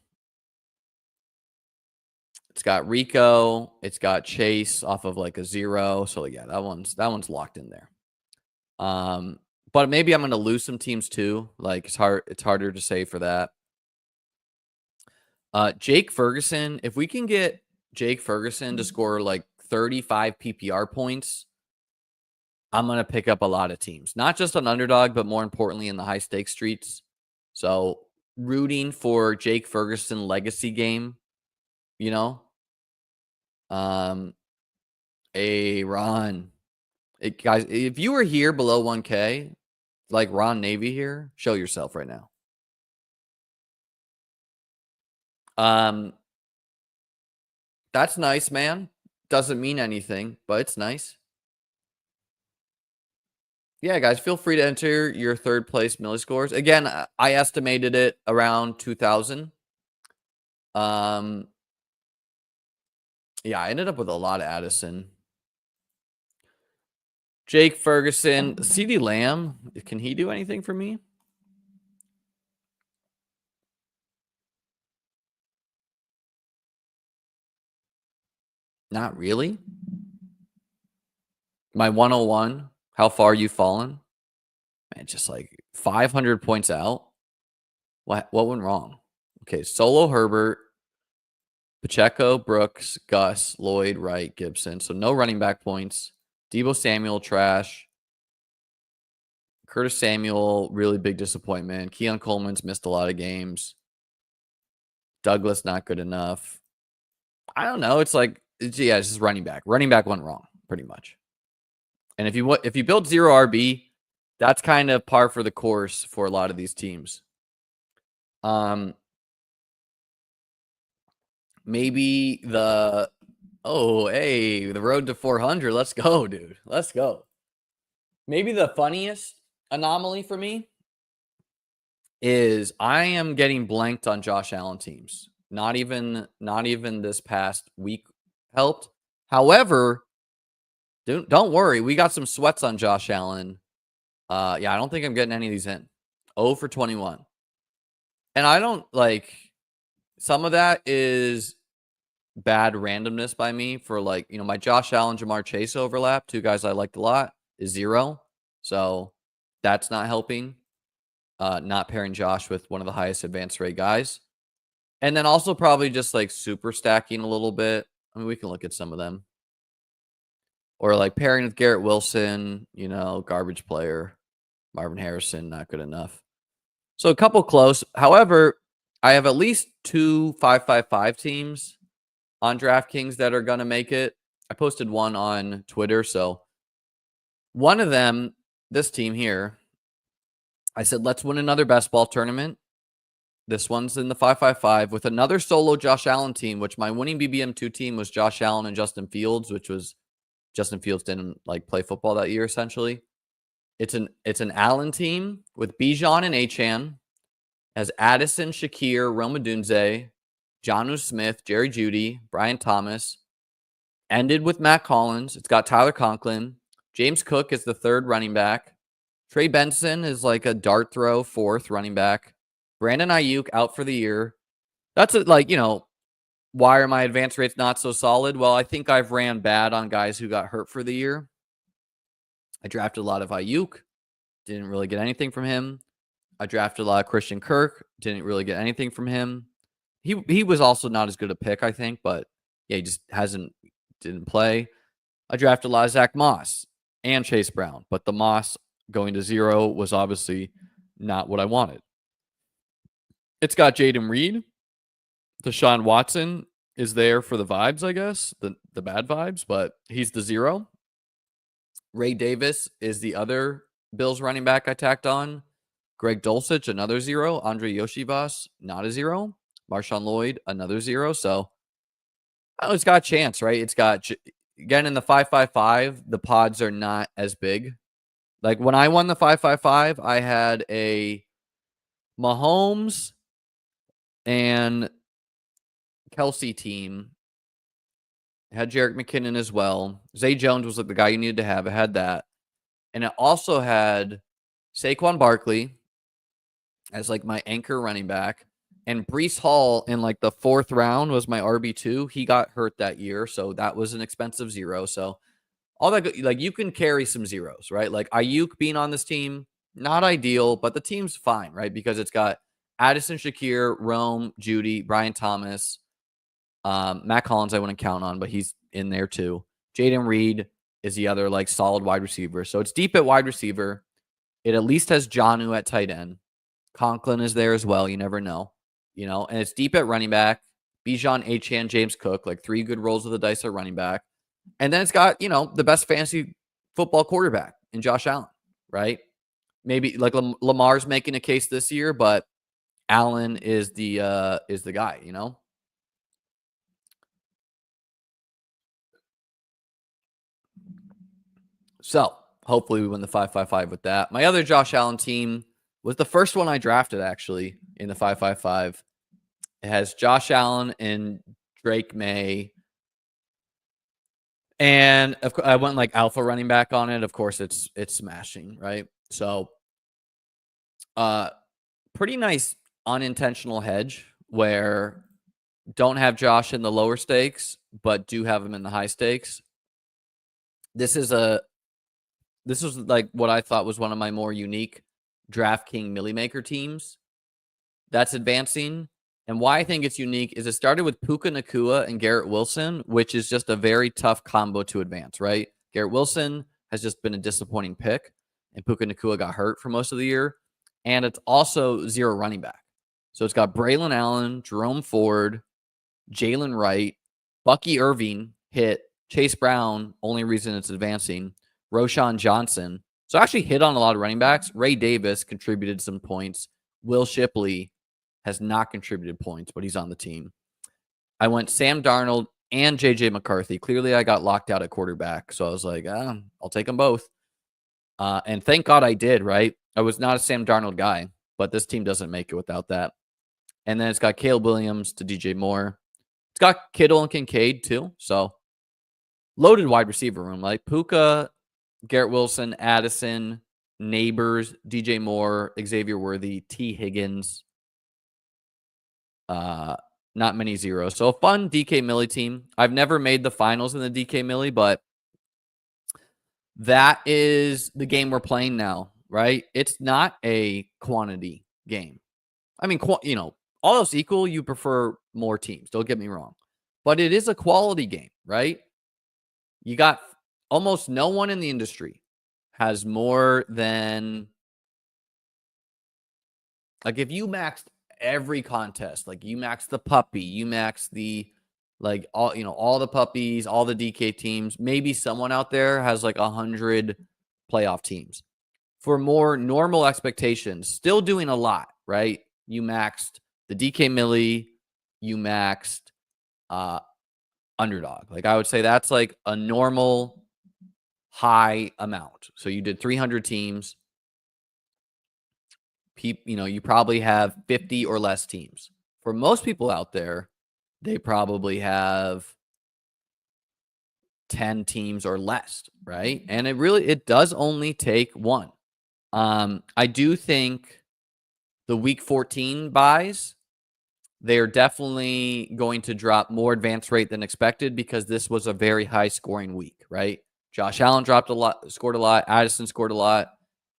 It's got Rico. It's got Chase off of like a 0. So like, yeah, that one's locked in there. But maybe I'm going to lose some teams too. Like it's harder to say for that. Jake Ferguson, if we can get Jake Ferguson to score like 35 PPR points, I'm going to pick up a lot of teams. Not just on underdog, but more importantly in the high stakes streets. So rooting for Jake Ferguson legacy game, you know? Hey, Ron. Guys, if you were here below 1K, like Ron Navy here, show yourself right now. That's nice, man. Doesn't mean anything, but it's nice. Yeah, guys, feel free to enter your third place milli scores. Again, I estimated it around 2,000. Yeah, I ended up with a lot of Addison. Jake Ferguson, CeeDee Lamb, can he do anything for me? Not really. My 101, how far you fallen? Man, just like 500 points out. What went wrong? Okay, Solo Herbert, Pacheco, Brooks, Gus, Lloyd, Wright, Gibson. So no running back points. Deebo Samuel, trash. Curtis Samuel, really big disappointment. Keon Coleman's missed a lot of games. Douglas, not good enough. I don't know. It's like, it's just running back. Running back went wrong, pretty much. And if you build 0 RB, that's kind of par for the course for a lot of these teams. Maybe the road to 400. Let's go, dude. Let's go. Maybe the funniest anomaly for me is I am getting blanked on Josh Allen teams. Not even this past week helped. However, don't worry. We got some sweats on Josh Allen. Yeah, I don't think I'm getting any of these in. 0 for 21. And I don't like, some of that is bad randomness by me for like, my Josh Allen, Jamar Chase overlap, 2 guys I liked a lot, is 0. So that's not helping. Not pairing Josh with one of the highest advance rate guys. And then also probably just like super stacking a little bit. I mean, we can look at some of them. Or like pairing with Garrett Wilson, garbage player. Marvin Harrison, not good enough. So a couple close. However, I have at least 2 5-5-5 teams on DraftKings that are going to make it. I posted one on Twitter. So one of them, this team here, I said, let's win another best ball tournament. This one's in the 5-5-5 with another solo Josh Allen team, which my winning BBM2 team was Josh Allen and Justin Fields, which was Justin Fields didn't play football that year, essentially. It's an Allen team with Bijan and Achane, has Addison, Shakir, Rome Odunze, Jonnu Smith, Jerry Jeudy, Brian Thomas. Ended with Matt Collins. It's got Tyler Conklin. James Cook is the 3rd running back. Trey Benson is like a dart throw 4th running back. Brandon Ayuk out for the year. That's why are my advance rates not so solid? Well, I think I've ran bad on guys who got hurt for the year. I drafted a lot of Ayuk. Didn't really get anything from him. I drafted a lot of Christian Kirk. Didn't really get anything from him. He was also not as good a pick, I think, but yeah, he just didn't play. I drafted a lot of Zach Moss and Chase Brown, but the Moss going to 0 was obviously not what I wanted. It's got Jaden Reed. Deshaun Watson is there for the vibes, I guess, the bad vibes, but he's the 0. Ray Davis is the other Bills running back I tacked on. Greg Dulcich, another 0. Andre Yoshivas, not a 0. Marshawn Lloyd, another 0. So, it's got a chance, right? It's got, again, in the 5-5-5, the pods are not as big. Like when I won the 5-5-5, I had a Mahomes and Kelsey team. It had Jerick McKinnon as well. Zay Jones was like the guy you needed to have. It had that. And it also had Saquon Barkley as like my anchor running back. And Breece Hall in like the 4th round was my RB2. He got hurt that year. So that was an expensive 0. So all that, like you can carry some 0s, right? Like Ayuk being on this team, not ideal, but the team's fine, right? Because it's got Addison Shakir, Rome, Judy, Brian Thomas, Matt Collins I wouldn't count on, but he's in there too. Jaden Reed is the other like solid wide receiver. So it's deep at wide receiver. It at least has Jonnu at tight end. Conklin is there as well. You never know. And it's deep at running back. Bijan, Achane, James Cook, like 3 good rolls of the dice at running back. And then it's got, the best fantasy football quarterback in Josh Allen, right? Maybe like Lamar's making a case this year, but Allen is the guy, So hopefully we win the 5-5-5 with that. My other Josh Allen team was the first one I drafted actually in the 5-5-5. It has Josh Allen and Drake May. And of course, I went like alpha running back on it. Of course, it's smashing, right? So, pretty nice unintentional hedge where don't have Josh in the lower stakes, but do have him in the high stakes. This was like what I thought was one of my more unique DraftKings Millie Maker teams that's advancing. And why I think it's unique is it started with Puka Nacua and Garrett Wilson, which is just a very tough combo to advance, right? Garrett Wilson has just been a disappointing pick, and Puka Nacua got hurt for most of the year. And it's also 0 running back. So it's got Braylon Allen, Jerome Ford, Jalen Wright, Bucky Irving hit, Chase Brown, only reason it's advancing, Roshan Johnson. So I actually hit on a lot of running backs. Ray Davis contributed some points. Will Shipley has not contributed points, but he's on the team. I went Sam Darnold and J.J. McCarthy. Clearly, I got locked out at quarterback, so I was like, I'll take them both. And thank God I did, right? I was not a Sam Darnold guy, but this team doesn't make it without that. And then it's got Caleb Williams to DJ Moore. It's got Kittle and Kincaid, too. So loaded wide receiver room, like Puka, Garrett Wilson, Addison, Neighbors, DJ Moore, Xavier Worthy, T. Higgins. Not many 0s. So a fun DK Millie team. I've never made the finals in the DK Millie, but that is the game we're playing now, right? It's not a quantity game. I mean, all else equal, you prefer more teams. Don't get me wrong. But it is a quality game, right? You got almost no one in the industry has more than, like, if you maxed every contest, like you max the puppy, you max the like all the puppies, all the DK teams, maybe someone out there has like 100 playoff teams. For more normal expectations, still doing a lot, right? You maxed the DK Millie, you maxed underdog. Like I would say that's like a normal high amount. So you did 300 teams. You probably have 50 or less teams. For most people out there, they probably have 10 teams or less, right? And it does only take one. I do think the week 14 buys, they're definitely going to drop more advance rate than expected because this was a very high scoring week, right? Josh Allen dropped a lot, scored a lot. Addison scored a lot.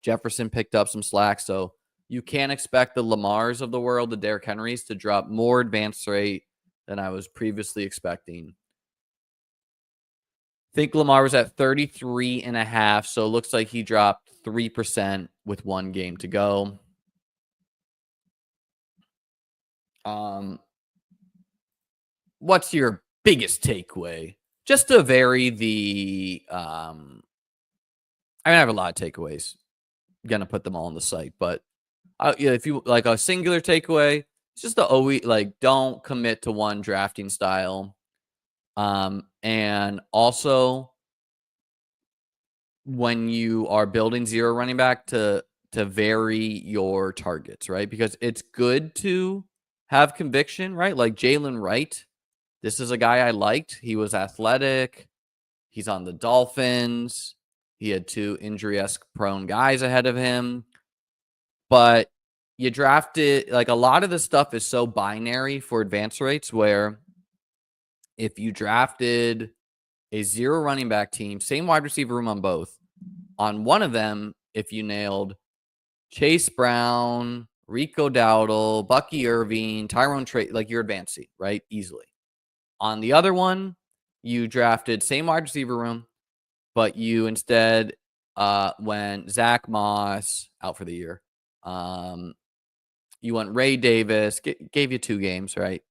Jefferson picked up some slack. So you can't expect the Lamars of the world, the Derrick Henrys, to drop more advance rate than I was previously expecting. Think Lamar was at 33.5, so it looks like he dropped 3% with 1 game to go. What's your biggest takeaway? Just to vary the I have a lot of takeaways. Gonna put them all on the site, but yeah, if you like a singular takeaway, it's just to always don't commit to one drafting style. And also when you are building zero running back to vary your targets, right? Because it's good to have conviction, right? Like Jalen Wright. This is a guy I liked. He was athletic. He's on the Dolphins. He had 2 injury-esque prone guys ahead of him. But you drafted, like, a lot of the stuff is so binary for advance rates where if you drafted a 0 running back team, same wide receiver room on both. On one of them, if you nailed Chase Brown, Rico Dowdle, Bucky Irving, Tyrone Trey, like you're advancing, right? Easily. On the other one, you drafted same wide receiver room, but you instead went Zach Moss out for the year. You went Ray Davis, gave you 2 games, right?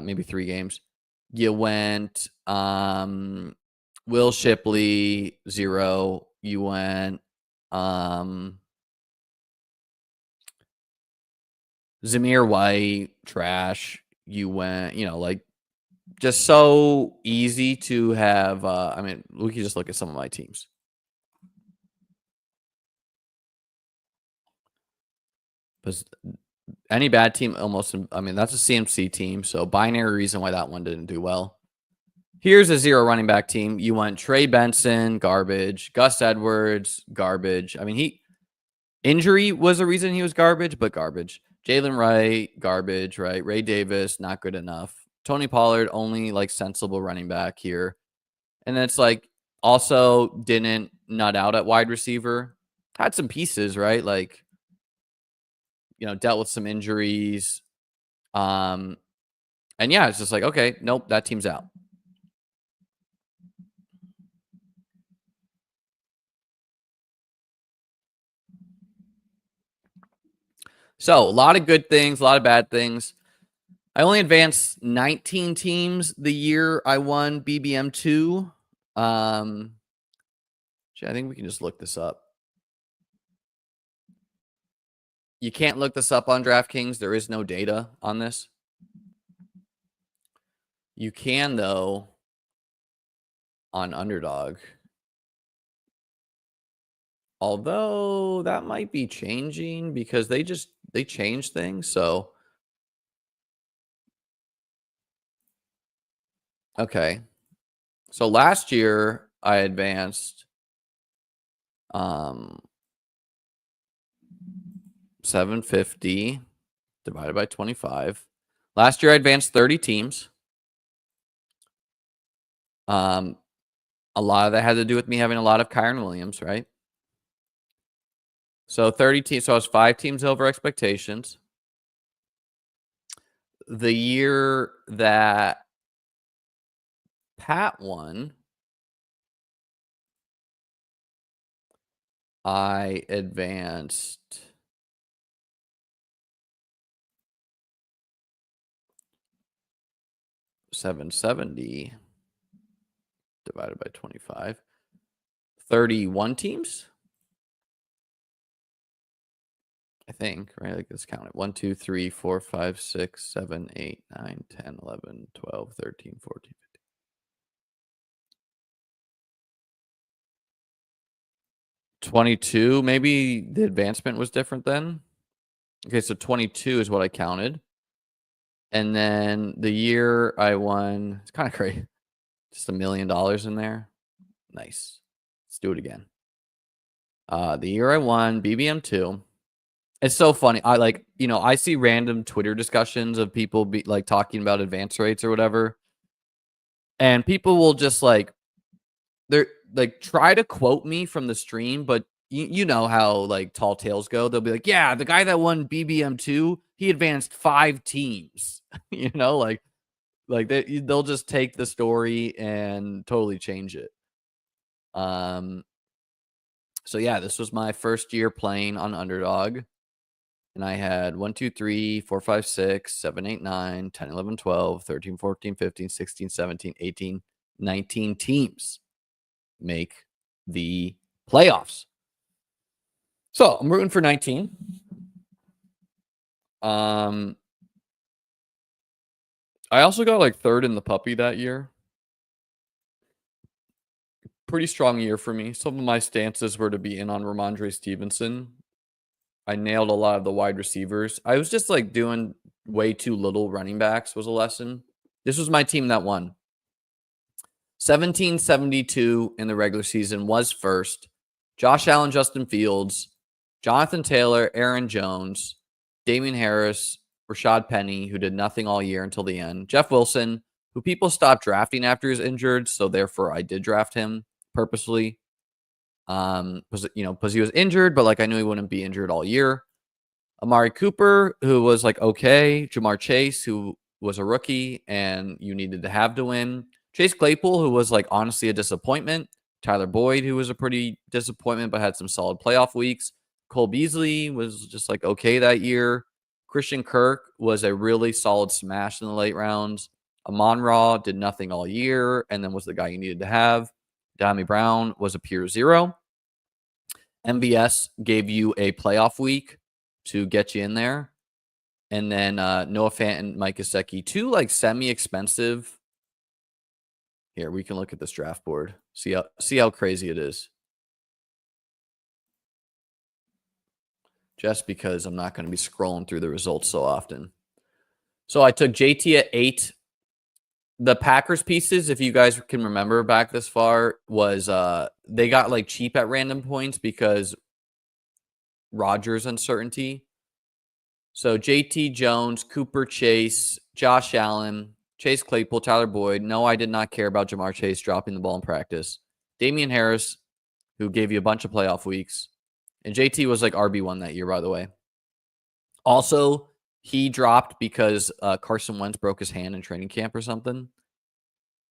Maybe 3 games. You went Will Shipley, 0. You went Zamir White, trash. You went, like just so easy to have. We can just look at some of my teams. Because any bad team almost, that's a CMC team. So binary reason why that one didn't do well. Here's a 0 running back team. You went Trey Benson, garbage. Gus Edwards, garbage. Injury was a reason he was garbage, but garbage. Jalen Wright, garbage, right? Ray Davis, not good enough. Tony Pollard, only sensible running back here. And then it's also didn't nut out at wide receiver. Had some pieces, right? Dealt with some injuries. And yeah, it's just okay, nope, that team's out. So a lot of good things, a lot of bad things. I only advanced 19 teams the year I won BBM2. I think we can just look this up. You can't look this up on DraftKings. There is no data on this. You can, though, on Underdog. Although that might be changing because they change things. So, okay. So last year I advanced 750 divided by 25. Last year I advanced 30 teams. A lot of that had to do with me having a lot of Kyron Williams, right? So 30 teams. So I was 5 teams over expectations. The year that Pat won, I advanced 770 divided by 25. 31 teams, I think, right? Let's count it. 1, 2, 3, 4, 5, 6, 7, 8, 9, 10, 11, 12, 13, 14, 15. 22, maybe the advancement was different then. Okay, so 22 is what I counted. And then the year I won, it's kind of crazy. Just $1 million in there. Nice. Let's do it again. The year I won BBM2. It's so funny. I see random Twitter discussions of people talking about advance rates or whatever. And people will just they're try to quote me from the stream, but you know how tall tales go. They'll be like, yeah, the guy that won BBM2, he advanced 5 teams. They'll just take the story and totally change it. So yeah, this was my first year playing on Underdog. And I had 1, 2, 3, 4, 5, 6, 7, 8, 9, 10, 11, 12, 13, 14, 15, 16, 17, 18, 19 teams make the playoffs. So I'm rooting for 19. I also got like third in the puppy that year. Pretty strong year for me. Some of my stances were to be in on Ramondre Stevenson. I nailed a lot of the wide receivers. I was just like doing way too little running backs was a lesson. This was my team that won. 1772 in the regular season was first. Josh Allen, Justin Fields, Jonathan Taylor, Aaron Jones, Damian Harris, Rashad Penny, who did nothing all year until the end. Jeff Wilson, who people stopped drafting after he was injured, so therefore I did draft him purposely. Because he was injured, but like I knew he wouldn't be injured all year. Amari Cooper, who was like okay. Jamar Chase, who was a rookie and you needed to have to win. Chase Claypool, who was like honestly a disappointment. Tyler Boyd, who was a pretty disappointment but had some solid playoff weeks. Cole Beasley was just like okay that year. Christian Kirk was a really solid smash in the late rounds. Amon-Ra did nothing all year and then was the guy you needed to have. Dami Brown was a pure zero. MVS gave you a playoff week to get you in there. And then Noah Fant and Mike Gesicki, two like semi-expensive. Here, we can look at this draft board. See how crazy it is. Just because I'm not going to be scrolling through the results so often. So I took JT at 8. The Packers pieces, if you guys can remember back this far, was they got like cheap at random points because Rodgers uncertainty. So JT Jones, Cooper Chase, Josh Allen, Chase Claypool, Tyler Boyd. No, I did not care about Jamar Chase dropping the ball in practice. Damian Harris, who gave you a bunch of playoff weeks. And JT was like RB1 that year, by the way. Also, he dropped because Carson Wentz broke his hand in training camp or something.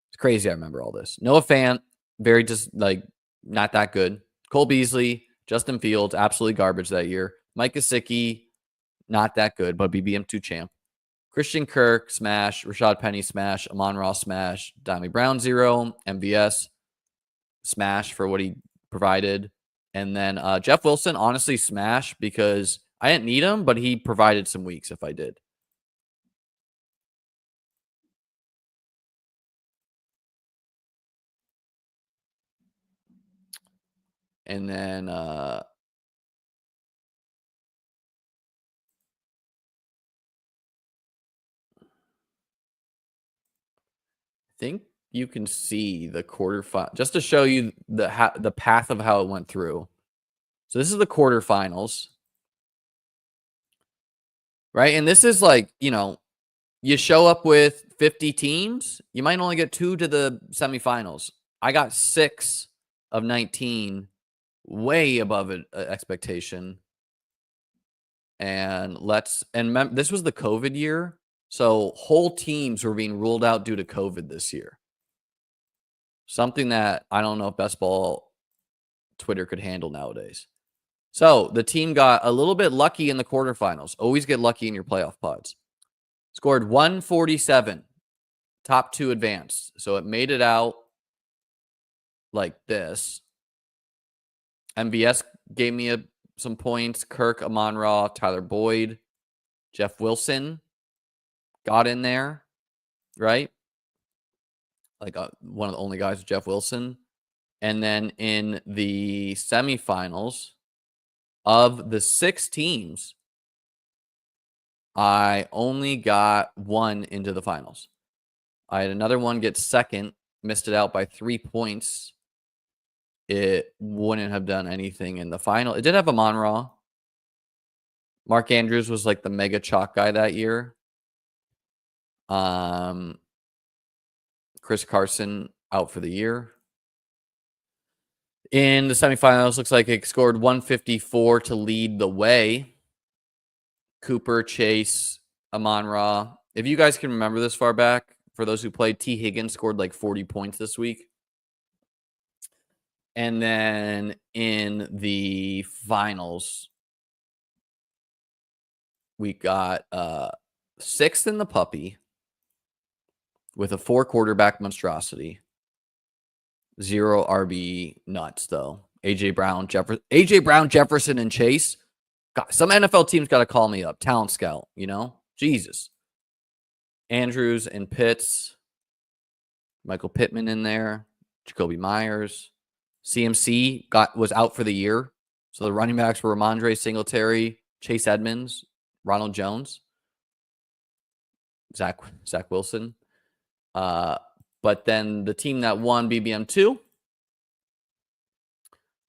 It's crazy. I remember all this. Noah Fant, very just like not that good. Cole Beasley, Justin Fields, absolutely garbage that year. Mike Gesicki, not that good, but BBM2 champ. Christian Kirk, smash. Rashad Penny, smash. Amon-Ra, smash. Dami Brown, 0. MVS, smash for what he provided. And then Jeff Wilson, honestly, smash because I didn't need him, but he provided some weeks if I did. And then think you can see the quarterfinal just to show you the path of how it went through. So this is the quarterfinals, right? And this is like, you show up with 50 teams, you might only get 2 to the semifinals. I got 6 of 19, way above expectation. And this was the COVID year. So whole teams were being ruled out due to COVID this year. Something that I don't know if best ball Twitter could handle nowadays. So the team got a little bit lucky in the quarterfinals. Always get lucky in your playoff pods. Scored 147. Top 2 advanced. So it made it out like this. MVS gave me some points. Kirk, Amon-Ra, Tyler Boyd, Jeff Wilson got in there, right? Like one of the only guys with Jeff Wilson. And then in the semifinals, of the 6 teams, I only got 1 into the finals. I had another one get second, missed it out by 3 points. It wouldn't have done anything in the final. It did have Amon-Ra. Mark Andrews was like the mega chalk guy that year. Chris Carson out for the year. In the semifinals, looks like it scored 154 to lead the way. Cooper, Chase, Amon-Ra. If you guys can remember this far back, for those who played, T. Higgins scored like 40 points this week. And then in the finals, we got 6th in the puppy with a 4-quarterback monstrosity. 0 RB nuts, though. AJ Brown, Jefferson, and Chase. God, some NFL teams got to call me up. Talent scout, Jesus. Andrews and Pitts. Michael Pittman in there. Jacoby Myers. CMC was out for the year. So the running backs were Ramondre Singletary, Chase Edmonds, Ronald Jones, Zach Wilson. But then the team that won BBM2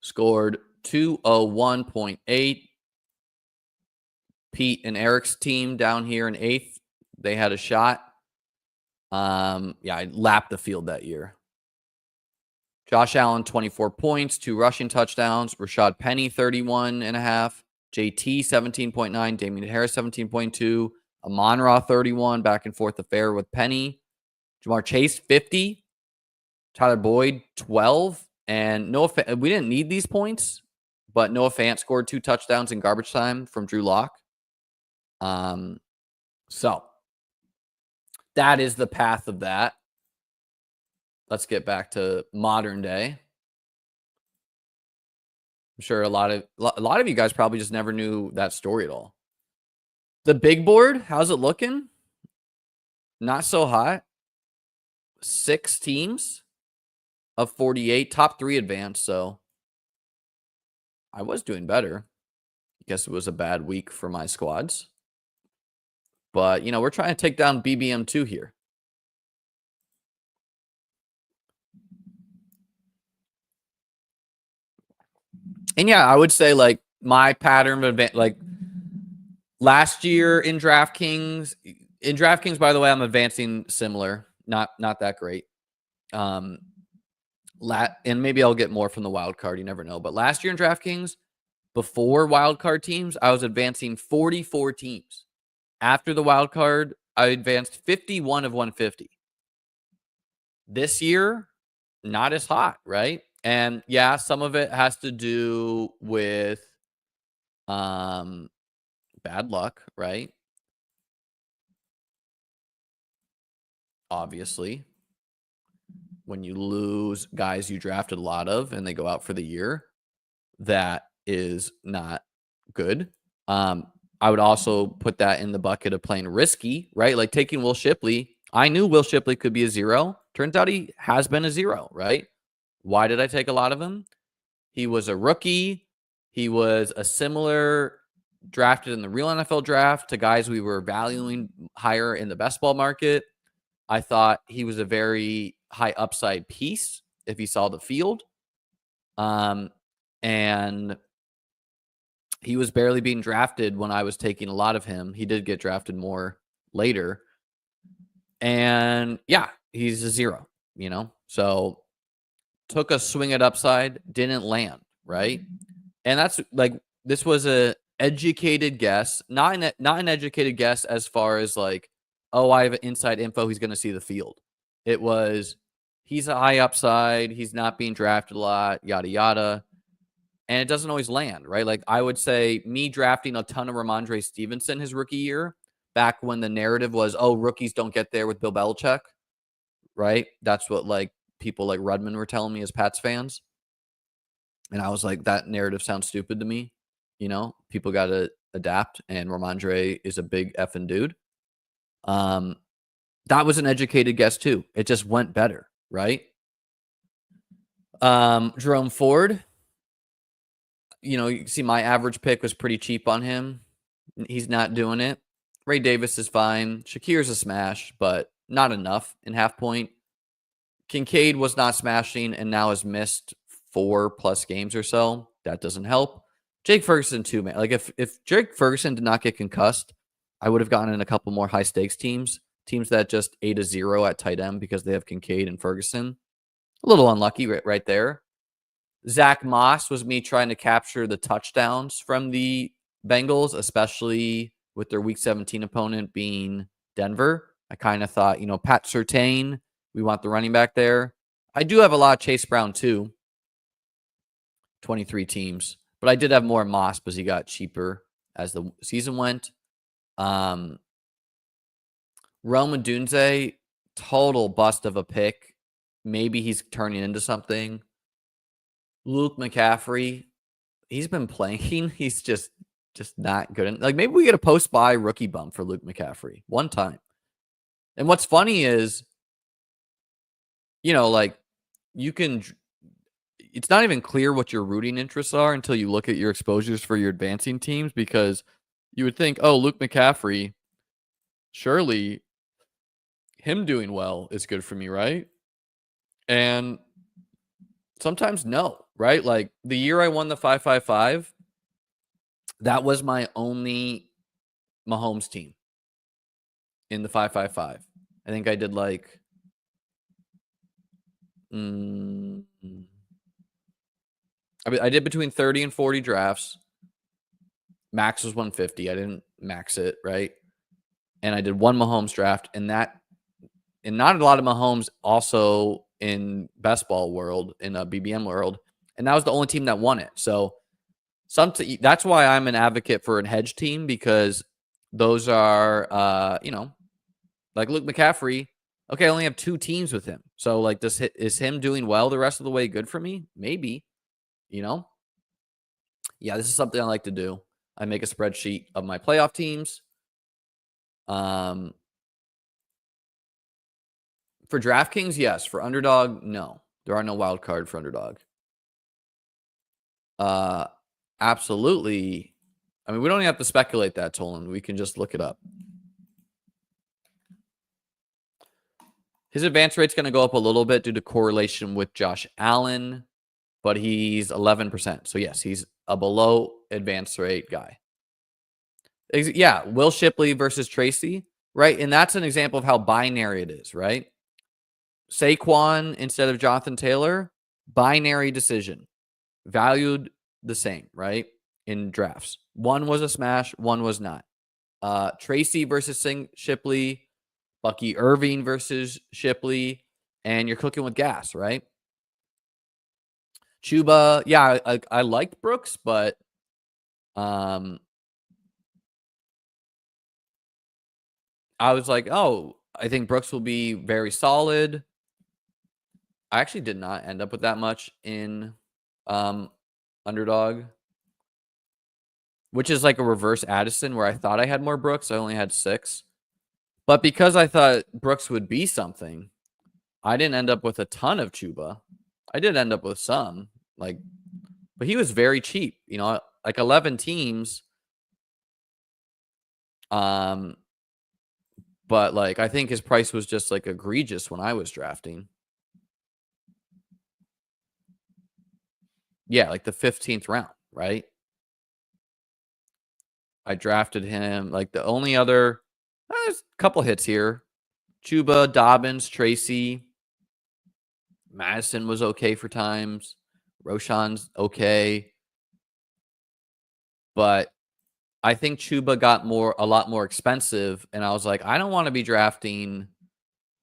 scored 201.8. Pete and Eric's team down here in 8th, they had a shot. I lapped the field that year. Josh Allen, 24 points, 2 rushing touchdowns. Rashad Penny, 31.5. JT, 17.9. Damian Harris, 17.2. Amon-Ra, 31. Back and forth affair with Penny. Jamar Chase, 50. Tyler Boyd, 12. And we didn't need these points, but Noah Fant scored 2 touchdowns in garbage time from Drew Lock. So that is the path of that. Let's get back to modern day. I'm sure a lot of you guys probably just never knew that story at all. The big board, how's it looking? Not so hot. 6 teams of 48, top 3 advanced. So I was doing better. I guess it was a bad week for my squads. But, we're trying to take down BBM2 here. And yeah, I would say my pattern of event, last year in DraftKings, by the way, I'm advancing similar, not that great. And maybe I'll get more from the wild card. You never know. But last year in DraftKings, before wild card teams, I was advancing 44 teams. After the wild card, I advanced 51 of 150. This year, not as hot, right? And yeah, some of it has to do with bad luck, right? Obviously, when you lose guys you drafted a lot of and they go out for the year, that is not good. I would also put that in the bucket of playing risky, right? Like taking Will Shipley. I knew Will Shipley could be a 0. Turns out he has been a 0, right? Why did I take a lot of him? He was a rookie. He was a similar drafted in the real NFL draft to guys we were valuing higher in the best ball market. I thought he was a very high upside piece if he saw the field. And he was barely being drafted when I was taking a lot of him. He did get drafted more later. And yeah, he's a 0, So took a swing at upside, didn't land, right? And that's this was a educated guess, not an educated guess as far as I have inside info, he's going to see the field. It was, he's a high upside, he's not being drafted a lot, yada, yada. And it doesn't always land, right? I would say me drafting a ton of Ramondre Stevenson his rookie year, back when the narrative was, oh, rookies don't get there with Bill Belichick, right? That's what people like Rudman were telling me as Pats fans. And I was like, that narrative sounds stupid to me. People got to adapt, and Ramondre is a big effing dude. That was an educated guess too. It just went better, right? Jerome Ford, you see my average pick was pretty cheap on him. He's not doing it. Ray Davis is fine. Shakir's a smash, but not enough in half point. Kincaid was not smashing and now has missed 4+ games or so. That doesn't help. Jake Ferguson too, man. If Jake Ferguson did not get concussed, I would have gotten in a couple more high stakes teams that just ate a 0 at tight end because they have Kincaid and Ferguson. A little unlucky right there. Zach Moss was me trying to capture the touchdowns from the Bengals, especially with their Week 17 opponent being Denver. I kind of thought, Pat Surtain, we want the running back there. I do have a lot of Chase Brown too. 23 teams. But I did have more Moss because he got cheaper as the season went. Rome Dunze, total bust of a pick. Maybe he's turning into something. Luke McCaffrey, he's been playing. He's just not good. Like maybe we get a post-buy rookie bump for Luke McCaffrey one time. And what's funny is, like you can. It's not even clear what your rooting interests are until you look at your exposures for your advancing teams, because you would think, oh, Luke McCaffrey, surely him doing well is good for me, right? And sometimes no, right? Like the year I won the 555, that was my only Mahomes team in the 555. I think I did like I did between 30 and 40 drafts. Max was 150. I didn't max it, right? And I did one Mahomes draft, and not a lot of Mahomes also in best ball world, in a BBM world, and that was the only team that won it. So that's why I'm an advocate for a hedge team, because those are like Luke McCaffrey. Okay, I only have 2 teams with him. So like is him doing well the rest of the way good for me? Maybe. Yeah, this is something I like to do. I make a spreadsheet of my playoff teams. For DraftKings, yes. For Underdog, no. There are no wild card for Underdog. Absolutely. I mean, we don't even have to speculate that, Tolan. We can just look it up. His advance rate's going to go up a little bit due to correlation with Josh Allen, but he's 11%. So, yes, he's a below advance rate guy. Yeah, Will Shipley versus Tracy, right? And that's an example of how binary it is, right? Saquon instead of Jonathan Taylor, binary decision. Valued the same, right? In drafts. One was a smash, one was not. Tracy versus Shipley, Bucky Irving versus Shipley, and you're cooking with gas, right? Chuba, yeah, I liked Brooks, but I was like, oh, I think Brooks will be very solid. I actually did not end up with that much in Underdog, which is like a reverse Addison, where I thought I had more Brooks. I only had 6. But because I thought Brooks would be something, I didn't end up with a ton of Chuba. I did end up with some, but he was very cheap, like 11 teams. But like I think his price was just like egregious when I was drafting. Yeah, like the 15th round, right? I drafted him like the only other there's a couple hits here. Chuba, Dobbins, Tracy, Madison was okay for times. Roshan's okay. But I think Chuba got a lot more expensive, and I was like, I don't want to be drafting.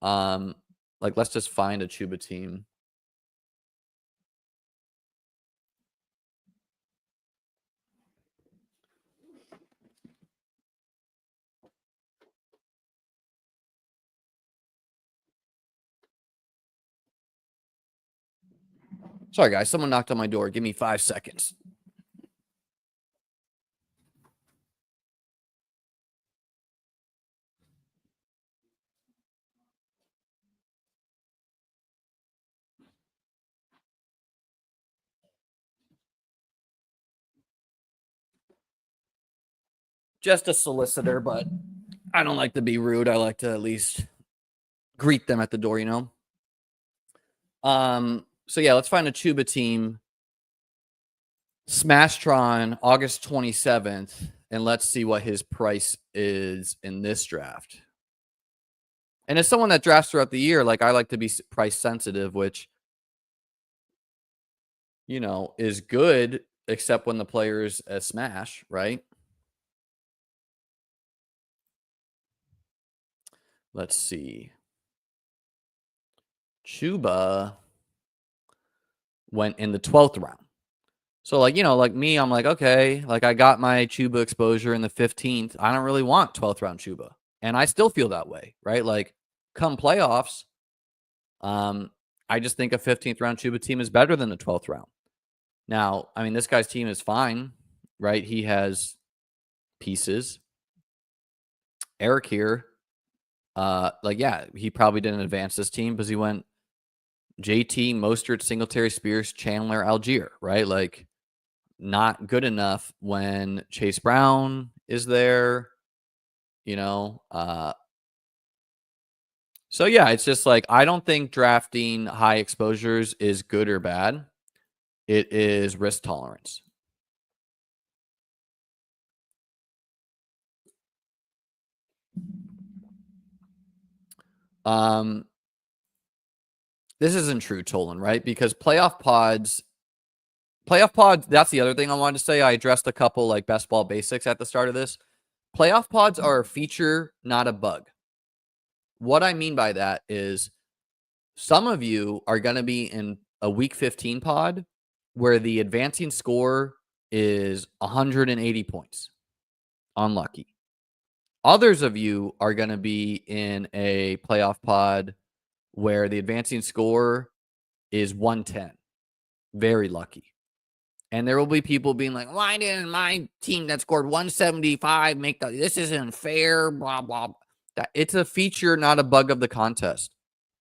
Let's just find a Chuba team. Sorry, guys. Someone knocked on my door. Give me 5 seconds. Just a solicitor, but I don't like to be rude. I like to at least greet them at the door, So yeah, let's find a Chuba team. Smashtron, August 27th, and let's see what his price is in this draft. And as someone that drafts throughout the year, like I like to be price sensitive, which is good, except when the player's a smash, right? Let's see. Chuba went in the 12th round. So, like, like me, I'm like, okay, like I got my Chuba exposure in the 15th. I don't really want 12th round Chuba. And I still feel that way, right? Like, come playoffs, um, I just think a 15th round Chuba team is better than the 12th round. Now, I mean, this guy's team is fine, right? He has pieces. Eric here, like, yeah, he probably didn't advance this team because he went JT, Mostert, Singletary, Spears, Chandler, Algier, right? Like, not good enough when Chase Brown is there, you know. So yeah, it's just like I don't think drafting high exposures is good or bad. It is risk tolerance. Um, this isn't true, Tolan, right? Because playoff pods, that's the other thing I wanted to say. I addressed a couple like best ball basics at the start of this. Playoff pods are a feature, not a bug. What I mean by that is some of you are going to be in a week 15 pod where the advancing score is 180 points. Unlucky. Others of you are going to be in a playoff pod where the advancing score is 110. Very lucky. And there will be people being like, why didn't my team that scored 175 make this isn't fair, blah, blah. It's a feature, not a bug of the contest.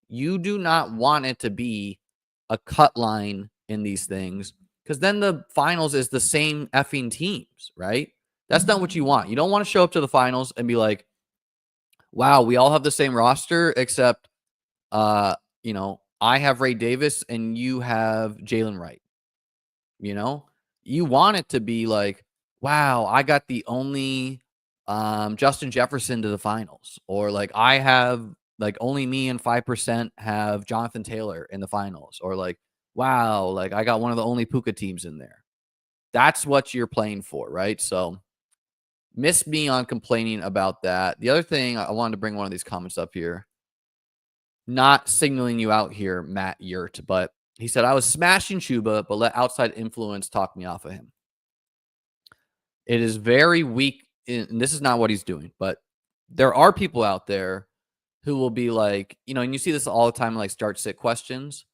You do not want it to be a cut line in these things because then the finals is the same effing teams, right? That's not what you want. You don't want to show up to the finals and be like, wow, we all have the same roster except, I have Ray Davis and you have Jalen Wright. You want it to be like, wow, I got the only Justin Jefferson to the finals, or like I have like only me and 5% have Jonathan Taylor in the finals, or like, wow, like I got one of the only Puka teams in there. That's what you're playing for, right? So miss me on complaining about that. The other thing, I wanted to bring one of these comments up here. Not signaling you out here, Matt Yurt, but he said, I was smashing Chuba, but let outside influence talk me off of him. It is very weak. And this is not what he's doing, but there are people out there who will be like, and you see this all the time, like start sit questions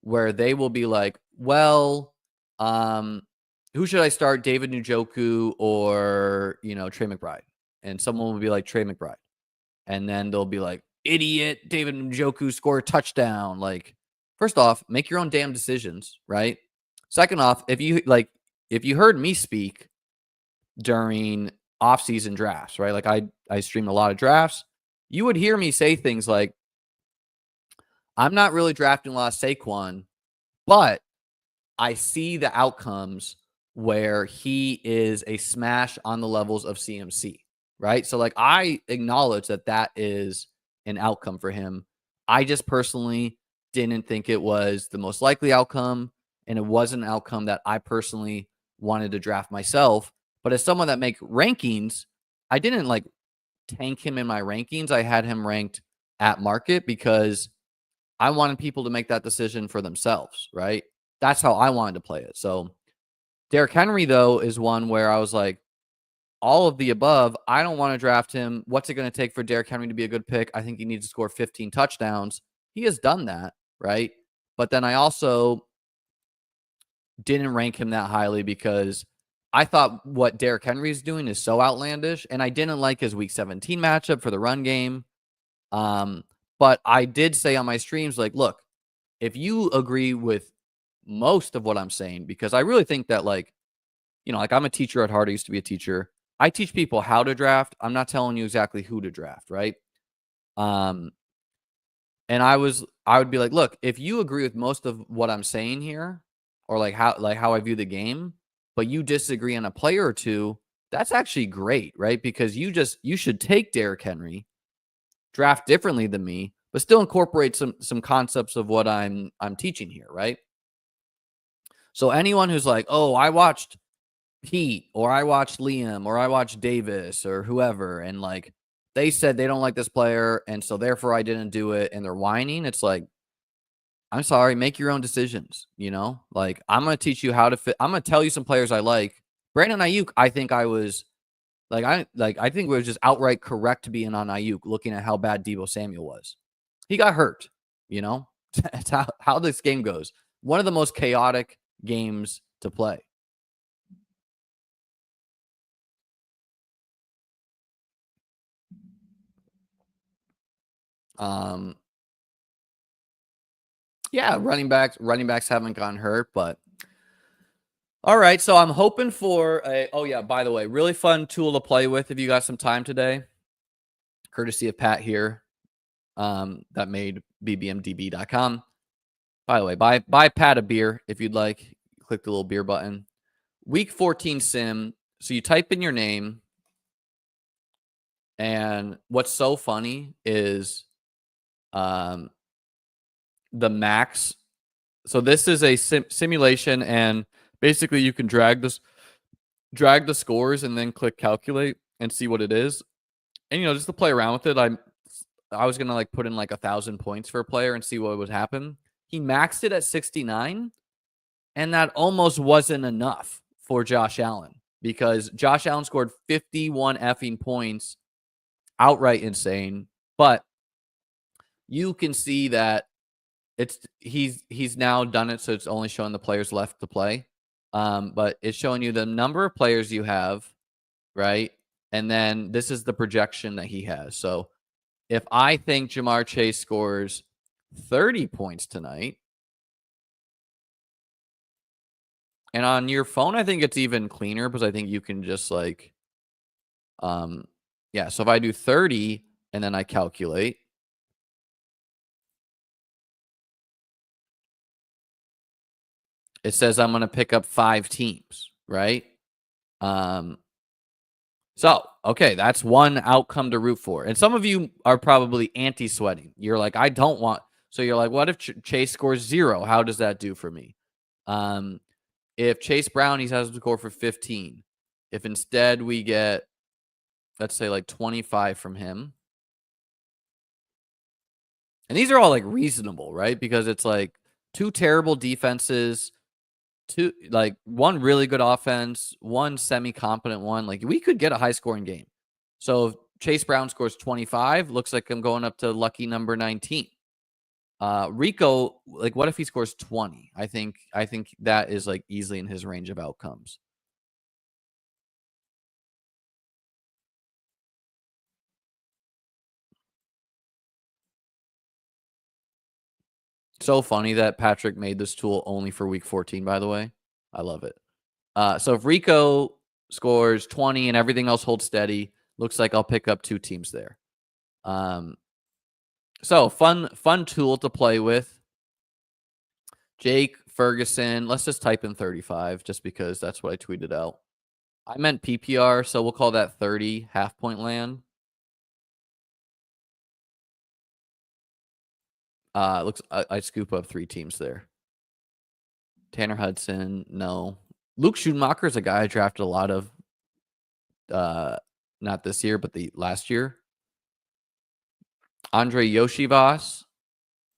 where they will be like, well, who should I start, David Njoku or, Trey McBride? And someone will be like, Trey McBride. And then they'll be like, idiot, David Njoku scored a touchdown. Like, first off, make your own damn decisions, right? Second off, if you heard me speak during off-season drafts, right? Like I stream a lot of drafts. You would hear me say things like, I'm not really drafting a lot of Saquon, but I see the outcomes where he is a smash on the levels of CMC, right? So like I acknowledge that is an outcome for him. I just personally didn't think it was the most likely outcome, and it was an outcome that I personally wanted to draft myself. But as someone that make rankings, I didn't like tank him in my rankings. I had him ranked at market because I wanted people to make that decision for themselves, right? That's how I wanted to play it. So Derrick Henry, though, is one where I was like, all of the above, I don't want to draft him. What's it going to take for Derrick Henry to be a good pick? I think he needs to score 15 touchdowns. He has done that, right? But then I also didn't rank him that highly because I thought what Derrick Henry is doing is so outlandish, and I didn't like his Week 17 matchup for the run game. But I did say on my streams, like, look, if you agree with most of what I'm saying, because I really think that, like I'm a teacher at heart. I used to be a teacher. I teach people how to draft. I'm not telling you exactly who to draft, right? And I would be like, look, if you agree with most of what I'm saying here, or like how I view the game, but you disagree on a player or two, that's actually great, right? Because you should take Derrick Henry, draft differently than me, but still incorporate some concepts of what I'm teaching here, right? So anyone who's like, oh, I watched Pete, or I watched Liam, or I watched Davis, or whoever, and like they said they don't like this player, and so therefore I didn't do it, and they're whining. It's like, I'm sorry, make your own decisions, you know? Like, I'm gonna teach you how to fit. I'm gonna tell you some players I like. Brandon Ayuk, I think I was I think it was just outright correct to be in on Ayuk, looking at how bad Debo Samuel was. He got hurt, you know? That's how this game goes. One of the most chaotic games to play. Um, yeah, running backs haven't gotten hurt, but all right. So I'm hoping for a. Oh yeah, by the way, really fun tool to play with if you got some time today. Courtesy of Pat here, that made bbmdb.com. By the way, buy Pat a beer if you'd like. Click the little beer button. Week 14 sim. So you type in your name, and what's so funny is, um, the max. So this is a simulation, and basically you can drag the scores and then click calculate and see what it is. And just to play around with it, I was gonna like put in like 1,000 points for a player and see what would happen. He maxed it at 69, and that almost wasn't enough for Josh Allen because Josh Allen scored 51 effing points, outright insane. But you can see that he's now done it, so it's only showing the players left to play. But it's showing you the number of players you have, right? And then this is the projection that he has. So if I think Jamar Chase scores 30 points tonight, and on your phone, I think it's even cleaner because I think you can just like, yeah. So if I do 30 and then I calculate, it says I'm going to pick up 5 teams, right? So, okay, that's one outcome to root for. And some of you are probably anti-sweating. You're like, I don't want. So you're like, what if Chase scores 0? How does that do for me? If Chase Brown, he has to score for 15. If instead we get, let's say, like 25 from him. And these are all like reasonable, right? Because it's like 2 terrible defenses, one really good offense, one semi-competent one. Like we could get a high-scoring game. So if Chase Brown scores 25, looks like I'm going up to lucky number 19. Rico, like what if he scores 20? I think that is like easily in his range of outcomes. So funny that Patrick made this tool only for week 14, by the way. I love it. So if Rico scores 20 and everything else holds steady, looks like I'll pick up 2 teams there. So fun tool to play with. Jake Ferguson. Let's just type in 35 just because that's what I tweeted out. I meant PPR, so we'll call that 30 half-point land. Looks I scoop up 3 teams there. Tanner Hudson, no. Luke Schumacher is a guy I drafted a lot of. Not this year, but the last year. Andre Yoshivas.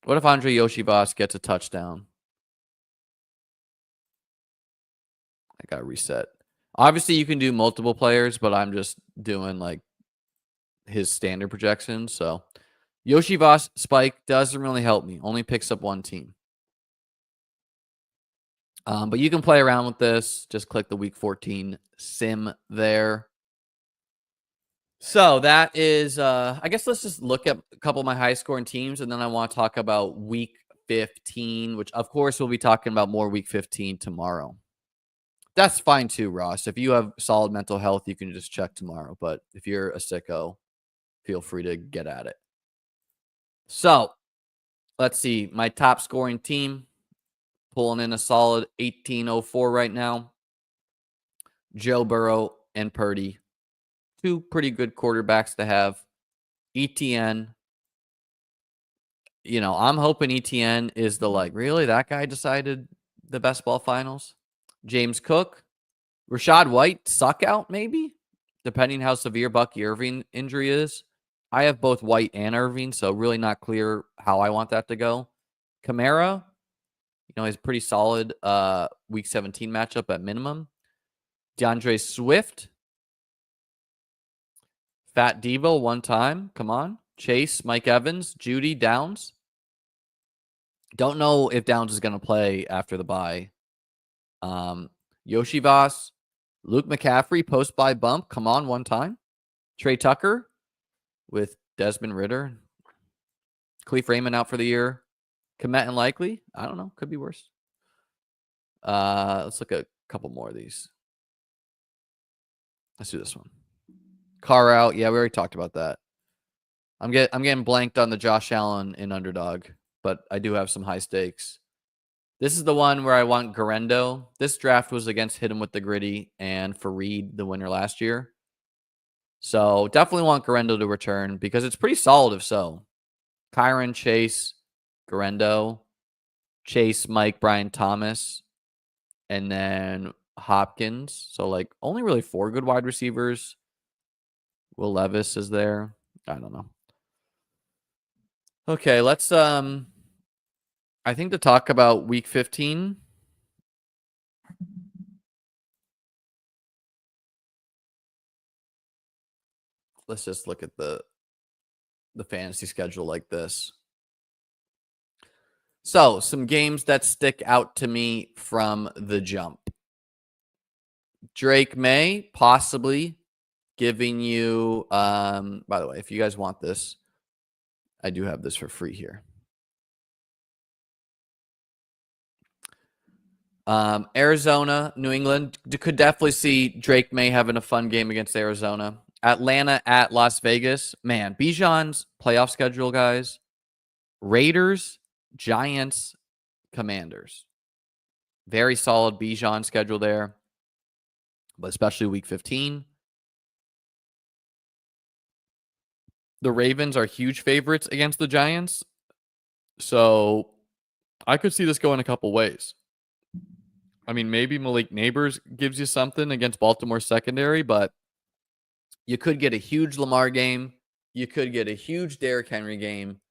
What if Andre Yoshivas gets a touchdown? I got to reset. Obviously, you can do multiple players, but I'm just doing like his standard projections. So Yoshivas spike doesn't really help me. Only picks up 1 team. But you can play around with this. Just click the week 14 sim there. So that is, I guess let's just look at a couple of my high scoring teams. And then I want to talk about week 15, which of course we'll be talking about more week 15 tomorrow. That's fine too, Ross. If you have solid mental health, you can just check tomorrow. But if you're a sicko, feel free to get at it. So let's see. My top scoring team pulling in a solid 1804 right now. Joe Burrow and Purdy. 2 pretty good quarterbacks to have. ETN. I'm hoping ETN is the really that guy decided the best ball finals. James Cook. Rashad White, suck out maybe, depending how severe Bucky Irving injury is. I have both White and Irving, so really not clear how I want that to go. Kamara, he's pretty solid week 17 matchup at minimum. DeAndre Swift. Fat Devo one time. Come on. Chase, Mike Evans, Judy, Downs. Don't know if Downs is going to play after the bye. Yoshi Voss, Luke McCaffrey, post-bye bump. Come on, one time. Trey Tucker with Desmond Ritter. Cleve Raymond out for the year. Komet and Likely. I don't know. Could be worse. Let's look at a couple more of these. Let's do this one. Carr out. Yeah, we already talked about that. I'm getting blanked on the Josh Allen in underdog, but I do have some high stakes. This is the one where I want Garendo. This draft was against Hit 'em with the Gritty and Fareed, the winner last year. So definitely want Garendo to return because it's pretty solid if so. Kyron, Chase, Garendo, Chase, Mike, Brian Thomas, and then Hopkins. So like only really 4 good wide receivers. Will Levis is there. I don't know. Okay, let's I think to talk about week 15. Let's just look at the fantasy schedule like this. So, some games that stick out to me from the jump. Drake May possibly giving you by the way, if you guys want this, I do have this for free here. Arizona, New England could definitely see Drake May having a fun game against Arizona. Atlanta at Las Vegas. Man, Bijan's playoff schedule, guys. Raiders, Giants, Commanders. Very solid Bijan schedule there, but especially week 15. The Ravens are huge favorites against the Giants. So I could see this going a couple ways. I mean, maybe Malik Neighbors gives you something against Baltimore's secondary, but you could get a huge Lamar game. You could get a huge Derrick Henry game.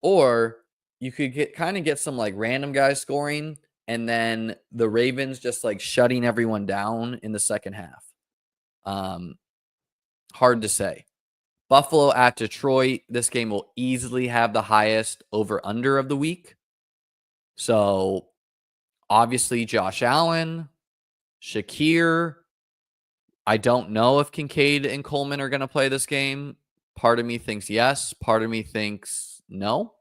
Or you could get some like random guys scoring and then the Ravens just like shutting everyone down in the second half. Hard to say. Buffalo at Detroit. This game will easily have the highest over-under of the week. So, obviously, Josh Allen, Shakir. I don't know if Kincaid and Coleman are going to play this game. Part of me thinks yes. Part of me thinks no.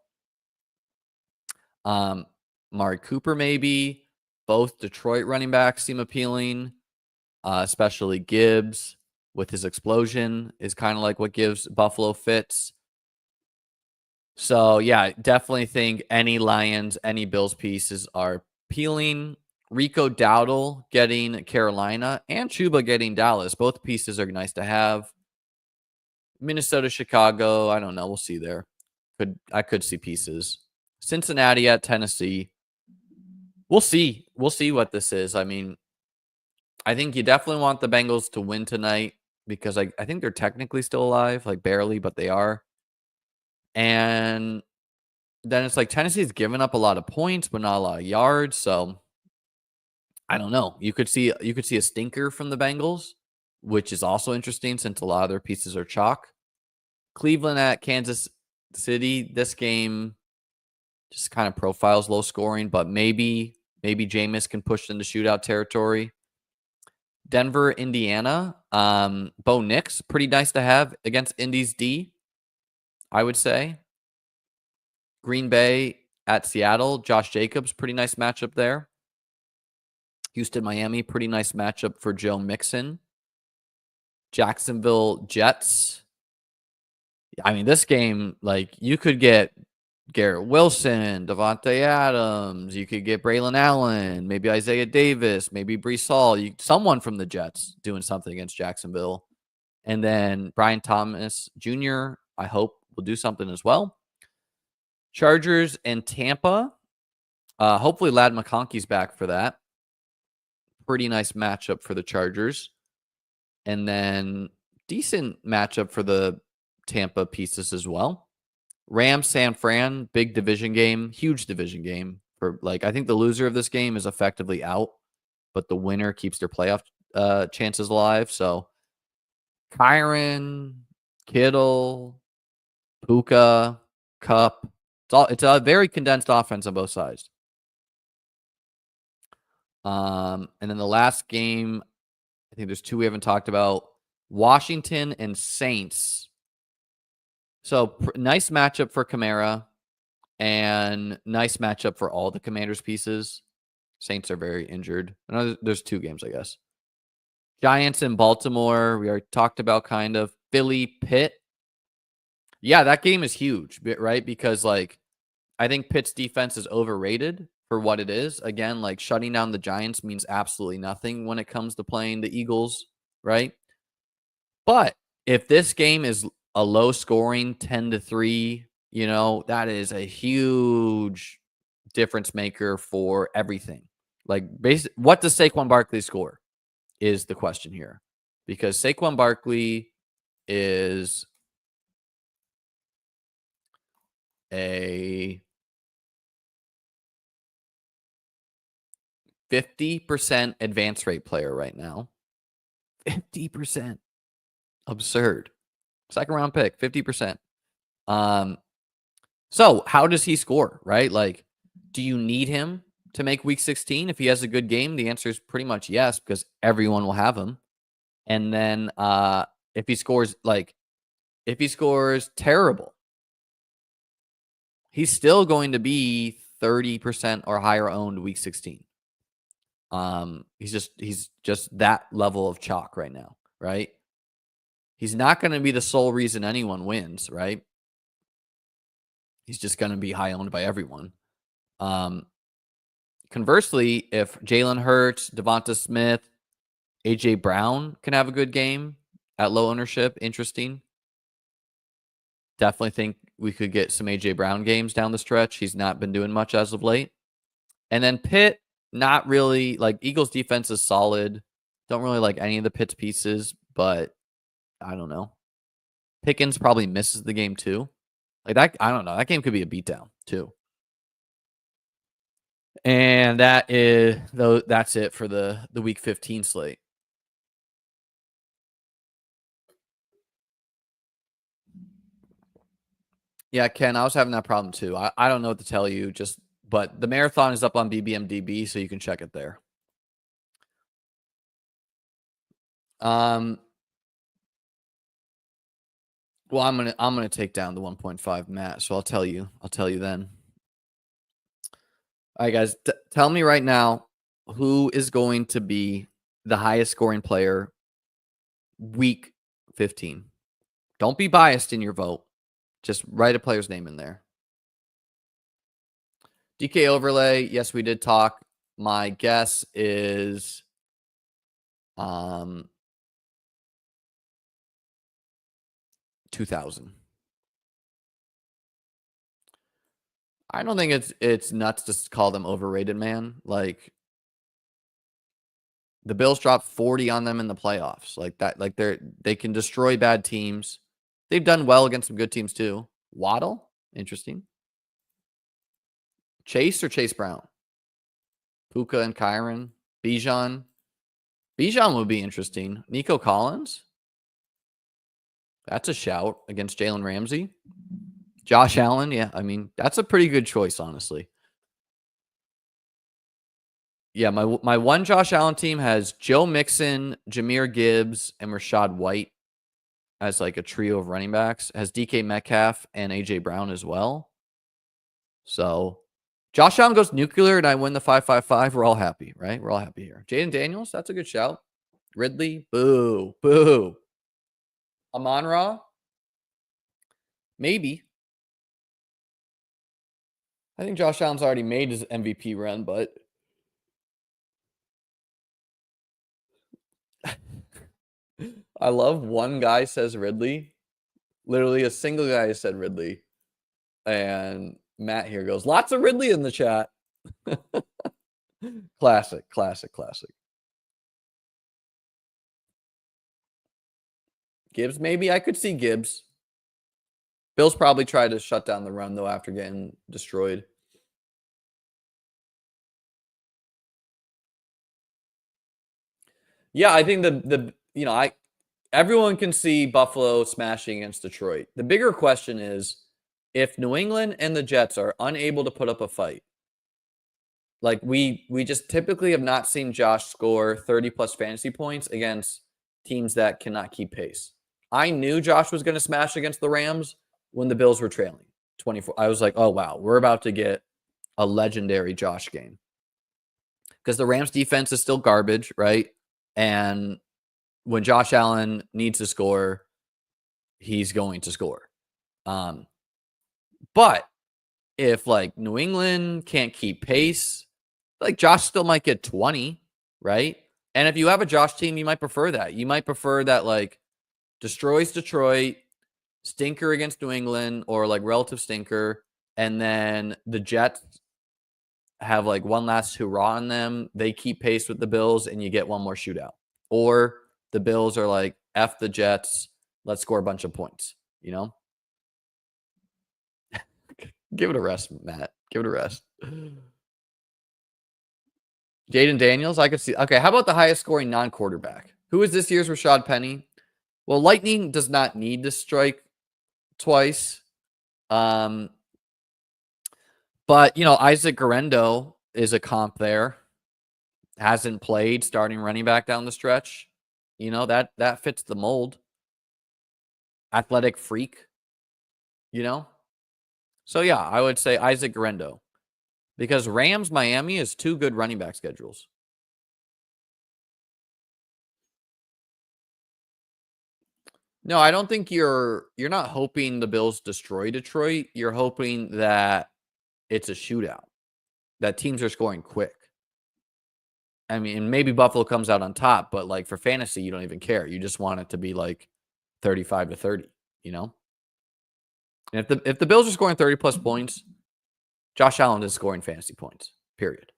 Amari Cooper maybe. Both Detroit running backs seem appealing, especially Gibbs with his explosion is kind of like what gives Buffalo fits. So, yeah, definitely think any Lions, any Bills pieces are appealing. Rico Dowdle getting Carolina and Chuba getting Dallas. Both pieces are nice to have. Minnesota, Chicago, I don't know. We'll see there. I could see pieces. Cincinnati at Tennessee. We'll see. We'll see what this is. I mean, I think you definitely want the Bengals to win tonight because I think they're technically still alive, like barely, but they are. And then it's like Tennessee's given up a lot of points, but not a lot of yards. So I don't know. You could see a stinker from the Bengals, which is also interesting since a lot of their pieces are chalk. Cleveland at Kansas City. This game just kind of profiles low scoring, but maybe Jameis can push into shootout territory. Denver, Indiana. Bo Nix, pretty nice to have against Indy's D, I would say. Green Bay at Seattle. Josh Jacobs, pretty nice matchup there. Houston, Miami, pretty nice matchup for Joe Mixon. Jacksonville, Jets. I mean, this game, like, you could get Garrett Wilson, Devontae Adams. You could get Braylon Allen, maybe Isaiah Davis, maybe Breece Hall. Someone from the Jets doing something against Jacksonville. And then Brian Thomas Jr., I hope, will do something as well. Chargers and Tampa. Hopefully Ladd McConkey's back for that. Pretty nice matchup for the Chargers. And then decent matchup for the Tampa pieces as well. Rams, San Fran, big division game, huge division game. For like, I think the loser of this game is effectively out, but the winner keeps their playoff chances alive. So Kyron, Kittle, Puka, Cup. It's a very condensed offense on both sides. And then the last game, I think there's two we haven't talked about. Washington and Saints. So nice matchup for Kamara and nice matchup for all the Commanders pieces. Saints are very injured. There's two games, I guess. Giants in Baltimore. We already talked about kind of. Philly, Pitt. Yeah, that game is huge, right? Because like I think Pitt's defense is overrated for what it is. Again, like shutting down the Giants means absolutely nothing when it comes to playing the Eagles, right? But if this game is a low scoring 10-3, that is a huge difference maker for everything. Like, what does Saquon Barkley score is the question here. Because Saquon Barkley is a 50% advance rate player right now. 50%. Absurd. Second round pick, 50%. So how does he score, right? Like, do you need him to make week 16? If he has a good game, the answer is pretty much yes, because everyone will have him. And then if he scores terrible, he's still going to be 30% or higher owned week 16. He's just that level of chalk right now, right? He's not going to be the sole reason anyone wins, right? He's just going to be high owned by everyone. Conversely, if Jalen Hurts, Devonta Smith, AJ Brown can have a good game at low ownership, interesting. Definitely think we could get some AJ Brown games down the stretch. He's not been doing much as of late. And then Pitt, not really. Like, Eagles defense is solid. Don't really like any of the Pitt's pieces, but I don't know. Pickens probably misses the game too. Like that, I don't know. That game could be a beatdown too. And that's it for the week 15 slate. Yeah, Ken, I was having that problem too. I don't know what to tell you, but the marathon is up on BBMDB, so you can check it there. Well, I'm gonna take down the 1.5 Matt, so I'll tell you then. All right, guys, tell me right now who is going to be the highest scoring player week 15. Don't be biased in your vote. Just write a player's name in there. DK overlay. Yes, we did talk. My guess is 2,000. I don't think it's nuts to call them overrated, man. Like, the Bills dropped 40 on them in the playoffs. Like that, like they can destroy bad teams. They've done well against some good teams too. Waddle, interesting. Chase or Chase Brown? Puka and Kyron. Bijan. Bijan would be interesting. Nico Collins. That's a shout against Jalen Ramsey. Josh Allen. Yeah, I mean, that's a pretty good choice, honestly. Yeah, my one Josh Allen team has Joe Mixon, Jahmyr Gibbs, and Rachaad White as like a trio of running backs. It has DK Metcalf and AJ Brown as well. So Josh Allen goes nuclear and I win the 5-5-5. We're all happy, right? We're all happy here. Jaden Daniels, that's a good shout. Ridley, boo, boo. Amon-Ra, maybe. I think Josh Allen's already made his MVP run, but I love one guy says Ridley. Literally a single guy said Ridley. And Matt here goes, lots of Ridley in the chat. Classic. Gibbs, maybe I could see Gibbs. Bills probably tried to shut down the run though after getting destroyed. Yeah, I think I everyone can see Buffalo smashing against Detroit. The bigger question is if New England and the Jets are unable to put up a fight, like we just typically have not seen Josh score 30 plus fantasy points against teams that cannot keep pace. I knew Josh was going to smash against the Rams when the Bills were trailing 24. I was like, "Oh wow, we're about to get a legendary Josh game." Because the Rams defense is still garbage, right? And when Josh Allen needs to score, he's going to score. Um, but if like New England can't keep pace, like Josh still might get 20, right? And if you have a Josh team, you might prefer that. You might prefer that like destroys Detroit, stinker against New England, or like relative stinker, and then the Jets have like one last hurrah on them. They keep pace with the Bills, and you get one more shootout. Or the Bills are like, F the Jets, let's score a bunch of points, you know? Give it a rest, Matt. Give it a rest. Jaden Daniels, I could see. Okay, how about the highest scoring non quarterback? Who is this year's Rashad Penny? Well, Lightning does not need to strike twice. But, Isaac Garendo is a comp there. Hasn't played starting running back down the stretch. That fits the mold. Athletic freak, you know? So, yeah, I would say Isaac Garendo. Because Rams Miami is two good running back schedules. No, I don't think you're not hoping the Bills destroy Detroit. You're hoping that it's a shootout. That teams are scoring quick. I mean, maybe Buffalo comes out on top, but like for fantasy, you don't even care. You just want it to be like 35-30, you know? And if the Bills are scoring 30 plus points, Josh Allen is scoring fantasy points. Period.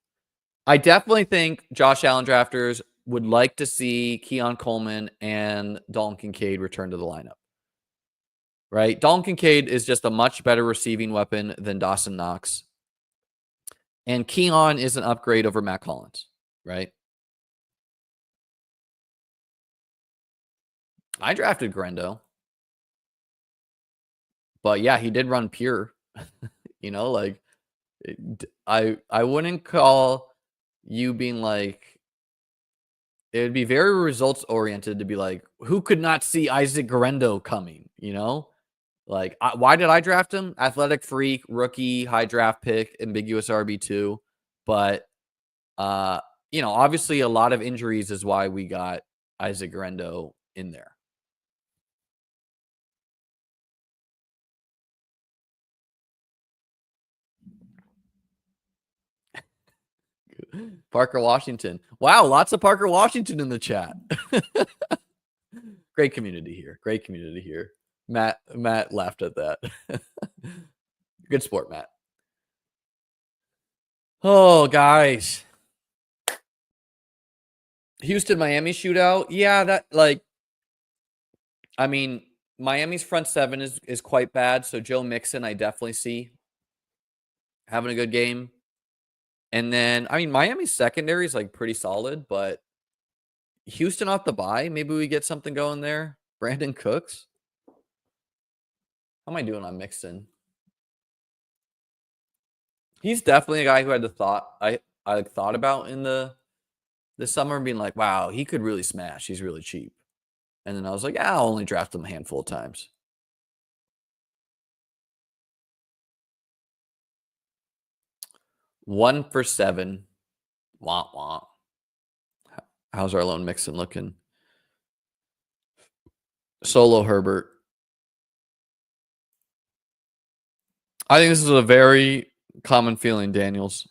I definitely think Josh Allen drafters would like to see Keon Coleman and Dalton Kincaid return to the lineup. Right? Dalton Kincaid is just a much better receiving weapon than Dawson Knox. And Keon is an upgrade over Matt Collins, right? I drafted Grendo. But yeah, he did run pure. Like I wouldn't call you being like it would be very results oriented to be like, who could not see Isaac Garendo coming, Like, why did I draft him? Athletic freak, rookie, high draft pick, ambiguous RB2. But, obviously a lot of injuries is why we got Isaac Garendo in there. Parker Washington. Wow, lots of Parker Washington in the chat. Great community here. Great community here. Matt laughed at that. Good sport, Matt. Oh, guys. Houston Miami shootout. Yeah, I mean, Miami's front seven is quite bad. So Joe Mixon, I definitely see having a good game. And then, I mean, Miami's secondary is like pretty solid, but Houston off the bye, maybe we get something going there. Brandon Cooks. How am I doing on Mixon? He's definitely a guy who had the thought I thought about in this summer, being like, wow, he could really smash. He's really cheap. And then I was like, I'll only draft him a handful of times. 1 for 7. Wah wah. How's our lone Mixon looking? Solo Herbert. I think this is a very common feeling, Daniels.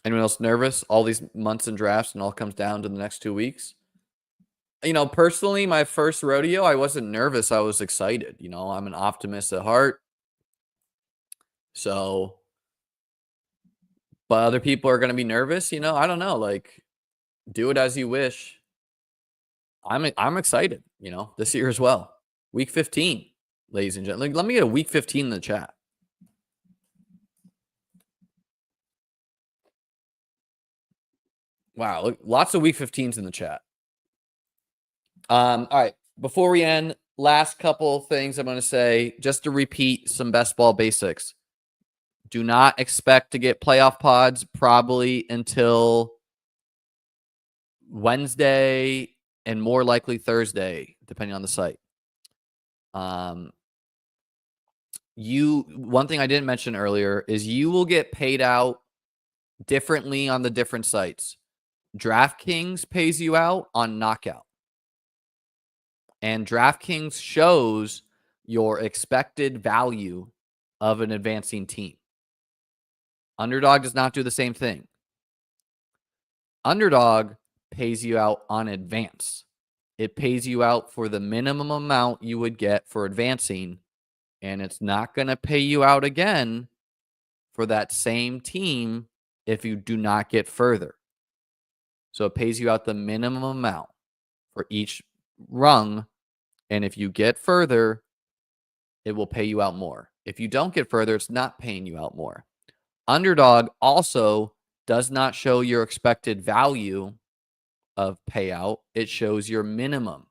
Anyone else nervous? All these months in drafts and all comes down to the next 2 weeks. Personally, my first rodeo, I wasn't nervous. I was excited. I'm an optimist at heart. So, but other people are going to be nervous. I don't know. Like, do it as you wish. I'm excited, this year as well. Week 15, ladies and gentlemen. Let me get a week 15 in the chat. Wow, look, lots of week 15s in the chat. All right. Before we end, last couple things I'm going to say, just to repeat some best ball basics. Do not expect to get playoff pods probably until Wednesday and more likely Thursday, depending on the site. One thing I didn't mention earlier is you will get paid out differently on the different sites. DraftKings pays you out on knockout. And DraftKings shows your expected value of an advancing team. Underdog does not do the same thing. Underdog pays you out on advance. It pays you out for the minimum amount you would get for advancing, and it's not going to pay you out again for that same team if you do not get further. So it pays you out the minimum amount for each rung, and if you get further, it will pay you out more. If you don't get further, it's not paying you out more. Underdog also does not show your expected value of payout. It shows your minimum,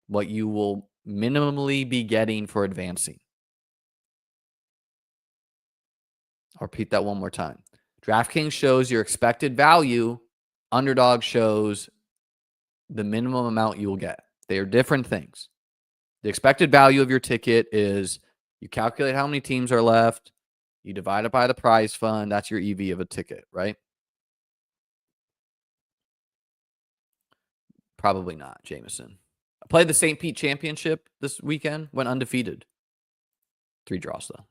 what you will minimally be getting for advancing. I'll repeat that one more time. DraftKings shows your expected value. Underdog shows the minimum amount you will get. They are different things. The expected value of your ticket is you calculate how many teams are left. You divide it by the prize fund. That's your EV of a ticket, right? Probably not, Jameson. I played the St. Pete Championship this weekend, went undefeated. 3 draws, though,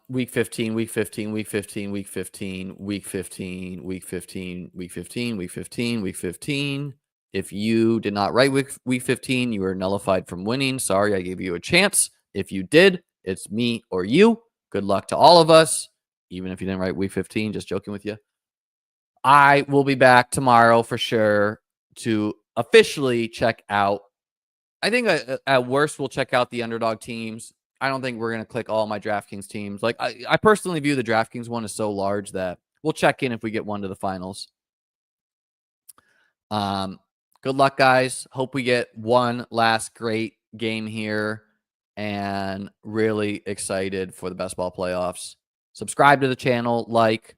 Week 15, week 15, week 15, week 15, week 15, week 15, week 15, week 15, week 15. If you did not write week 15, you are nullified from winning. Sorry, I gave you a chance. If you did, it's me or you. Good luck to all of us. Even if you didn't write week 15, just joking with you. I will be back tomorrow for sure to officially check out. I think at worst, we'll check out the underdog teams. I don't think we're going to click all my DraftKings teams. Like I personally view the DraftKings one as so large that we'll check in if we get one to the finals. Good luck, guys. Hope we get one last great game here, and really excited for the best ball playoffs. Subscribe to the channel,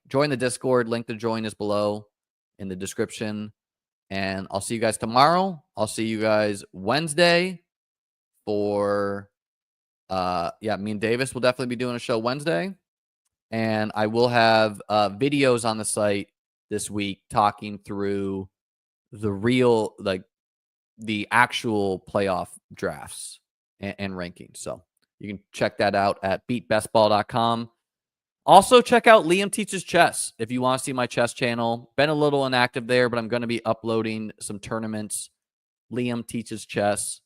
join the Discord. Link to join is below in the description. And I'll see you guys tomorrow. I'll see you guys Wednesday for me and Davis will definitely be doing a show Wednesday. And I will have videos on the site this week talking through the real, the actual playoff drafts and rankings. So you can check that out at beatbestball.com. Also, check out Liam Teaches Chess if you want to see my chess channel. Been a little inactive there, but I'm going to be uploading some tournaments. Liam Teaches Chess.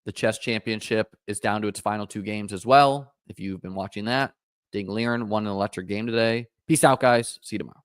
The chess championship is down to its final 2 games as well. If you've been watching that, Ding Liren won an electric game today. Peace out, guys. See you tomorrow.